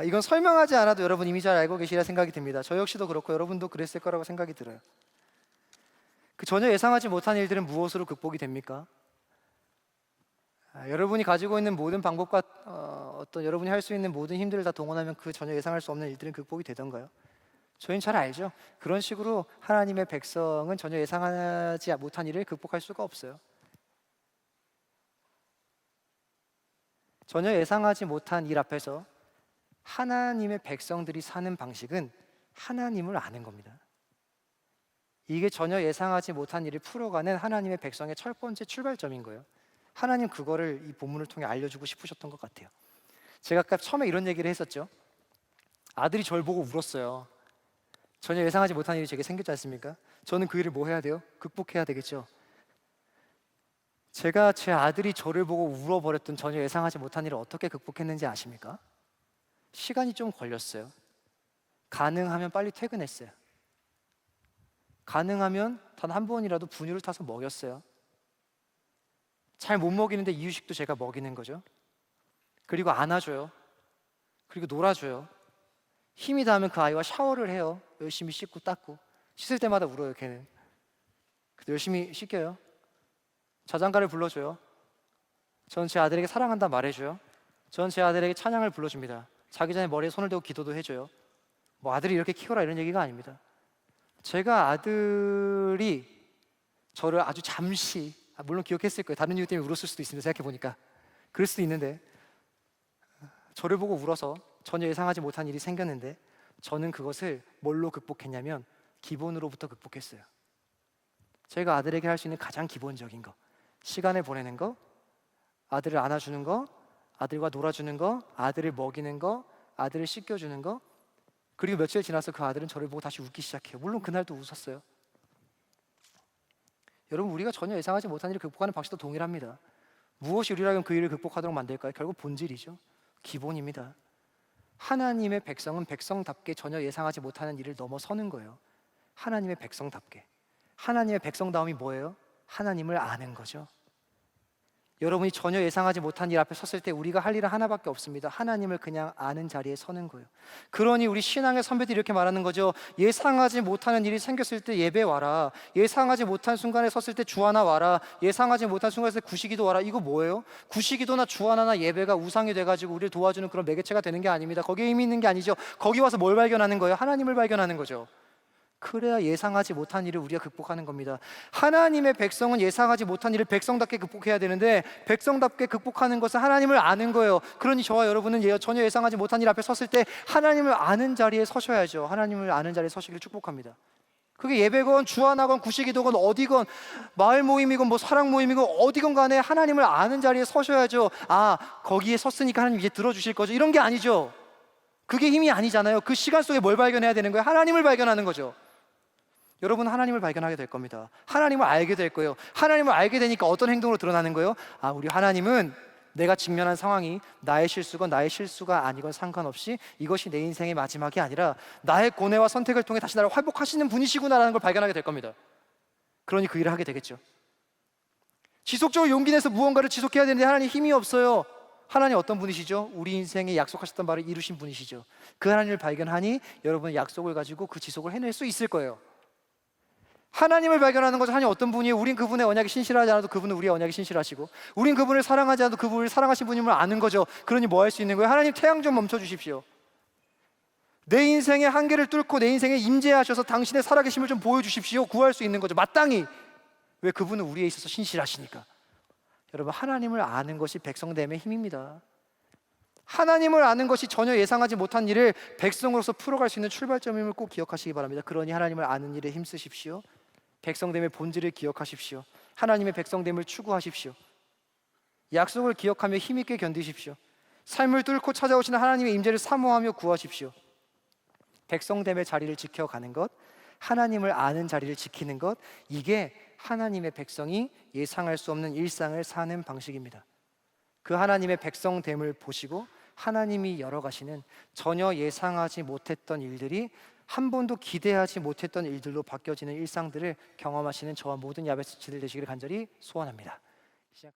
이건 설명하지 않아도 여러분 이미 잘 알고 계시리라 생각이 듭니다. 저 역시도 그렇고 여러분도 그랬을 거라고 생각이 들어요. 그 전혀 예상하지 못한 일들은 무엇으로 극복이 됩니까? 여러분이 가지고 있는 모든 방법과 어떤 여러분이 할 수 있는 모든 힘들을 다 동원하면 그 전혀 예상할 수 없는 일들은 극복이 되던가요? 저희는 잘 알죠. 그런 식으로 하나님의 백성은 전혀 예상하지 못한 일을 극복할 수가 없어요. 전혀 예상하지 못한 일 앞에서 하나님의 백성들이 사는 방식은 하나님을 아는 겁니다. 이게 전혀 예상하지 못한 일을 풀어가는 하나님의 백성의 첫 번째 출발점인 거예요. 하나님 그거를 이 본문을 통해 알려주고 싶으셨던 것 같아요. 제가 아까 처음에 이런 얘기를 했었죠. 아들이 저를 보고 울었어요. 전혀 예상하지 못한 일이 제게 생겼지 않습니까? 저는 그 일을 뭐 해야 돼요? 극복해야 되겠죠. 제가 제 아들이 저를 보고 울어버렸던 전혀 예상하지 못한 일을 어떻게 극복했는지 아십니까? 시간이 좀 걸렸어요. 가능하면 빨리 퇴근했어요. 가능하면 단 한 번이라도 분유를 타서 먹였어요. 잘 못 먹이는데 이유식도 제가 먹이는 거죠. 그리고 안아줘요. 그리고 놀아줘요. 힘이 닿으면 그 아이와 샤워를 해요. 열심히 씻고 닦고. 씻을 때마다 울어요, 걔는. 그래도 열심히 씻겨요. 자장가를 불러줘요. 저는 제 아들에게 사랑한다 말해줘요. 저는 제 아들에게 찬양을 불러줍니다. 자기 전에 머리에 손을 대고 기도도 해줘요. 뭐 아들이 이렇게 키워라 이런 얘기가 아닙니다. 제가 아들이 저를 아주 잠시, 물론 기억했을 거예요. 다른 이유 때문에 울었을 수도 있습니다. 생각해보니까 그럴 수도 있는데, 저를 보고 울어서 전혀 예상하지 못한 일이 생겼는데 저는 그것을 뭘로 극복했냐면 기본으로부터 극복했어요. 제가 아들에게 할 수 있는 가장 기본적인 거, 시간을 보내는 거, 아들을 안아주는 거, 아들과 놀아주는 거, 아들을 먹이는 거, 아들을 씻겨주는 거. 그리고 며칠 지나서 그 아들은 저를 보고 다시 웃기 시작해요. 물론 그날도 웃었어요. 여러분, 우리가 전혀 예상하지 못한 일을 극복하는 방식도 동일합니다. 무엇이 우리라면 그 일을 극복하도록 만들까요? 결국 본질이죠. 기본입니다. 하나님의 백성은 백성답게 전혀 예상하지 못하는 일을 넘어서는 거예요. 하나님의 백성답게. 하나님의 백성다움이 뭐예요? 하나님을 아는 거죠. 여러분이 전혀 예상하지 못한 일 앞에 섰을 때 우리가 할 일은 하나밖에 없습니다. 하나님을 그냥 아는 자리에 서는 거예요. 그러니 우리 신앙의 선배들이 이렇게 말하는 거죠. 예상하지 못하는 일이 생겼을 때 예배 와라. 예상하지 못한 순간에 섰을 때 주 하나 와라. 예상하지 못한 순간에 섰을 때 구시기도 와라. 이거 뭐예요? 구시기도나 주 하나나 예배가 우상이 돼가지고 우리를 도와주는 그런 매개체가 되는 게 아닙니다. 거기에 의미 있는 게 아니죠. 거기 와서 뭘 발견하는 거예요? 하나님을 발견하는 거죠. 그래야 예상하지 못한 일을 우리가 극복하는 겁니다. 하나님의 백성은 예상하지 못한 일을 백성답게 극복해야 되는데, 백성답게 극복하는 것은 하나님을 아는 거예요. 그러니 저와 여러분은 전혀 예상하지 못한 일 앞에 섰을 때 하나님을 아는 자리에 서셔야죠. 하나님을 아는 자리에 서시기를 축복합니다. 그게 예배건 주안하건 구시기도건 어디건 마을 모임이건 뭐 사랑 모임이건 어디건 간에 하나님을 아는 자리에 서셔야죠. 아, 거기에 섰으니까 하나님 이제 들어주실 거죠, 이런 게 아니죠. 그게 힘이 아니잖아요. 그 시간 속에 뭘 발견해야 되는 거예요? 하나님을 발견하는 거죠. 여러분, 하나님을 발견하게 될 겁니다. 하나님을 알게 될 거예요. 하나님을 알게 되니까 어떤 행동으로 드러나는 거예요? 아, 우리 하나님은 내가 직면한 상황이 나의 실수건 나의 실수가 아니건 상관없이 이것이 내 인생의 마지막이 아니라 나의 고뇌와 선택을 통해 다시 나를 회복하시는 분이시구나라는 걸 발견하게 될 겁니다. 그러니 그 일을 하게 되겠죠. 지속적으로 용기 내서 무언가를 지속해야 되는데 하나님 힘이 없어요. 하나님 어떤 분이시죠? 우리 인생에 약속하셨던 바를 이루신 분이시죠. 그 하나님을 발견하니 여러분은 약속을 가지고 그 지속을 해낼 수 있을 거예요. 하나님을 발견하는 것은 하나님 어떤 분이에요? 우린 그분의 언약에 신실하지 않아도 그분은 우리의 언약에 신실하시고, 우린 그분을 사랑하지 않아도 그분을 사랑하신 분임을 아는 거죠. 그러니 뭐 할 수 있는 거예요? 하나님, 태양 좀 멈춰 주십시오. 내 인생의 한계를 뚫고 내 인생에 임재하셔서 당신의 살아계심을 좀 보여주십시오. 구할 수 있는 거죠, 마땅히. 왜? 그분은 우리에 있어서 신실하시니까. 여러분, 하나님을 아는 것이 백성됨의 힘입니다. 하나님을 아는 것이 전혀 예상하지 못한 일을 백성으로서 풀어갈 수 있는 출발점임을 꼭 기억하시기 바랍니다. 그러니 하나님을 아는 일에 힘쓰십시오. 백성됨의 본질을 기억하십시오. 하나님의 백성됨을 추구하십시오. 약속을 기억하며 힘있게 견디십시오. 삶을 뚫고 찾아오시는 하나님의 임재를 사모하며 구하십시오. 백성됨의 자리를 지켜가는 것, 하나님을 아는 자리를 지키는 것, 이게 하나님의 백성이 예상할 수 없는 일상을 사는 방식입니다. 그 하나님의 백성됨을 보시고 하나님이 열어가시는 전혀 예상하지 못했던 일들이 한 번도 기대하지 못했던 일들로 바뀌어지는 일상들을 경험하시는 저와 모든 야베스치들 되시기를 간절히 소원합니다.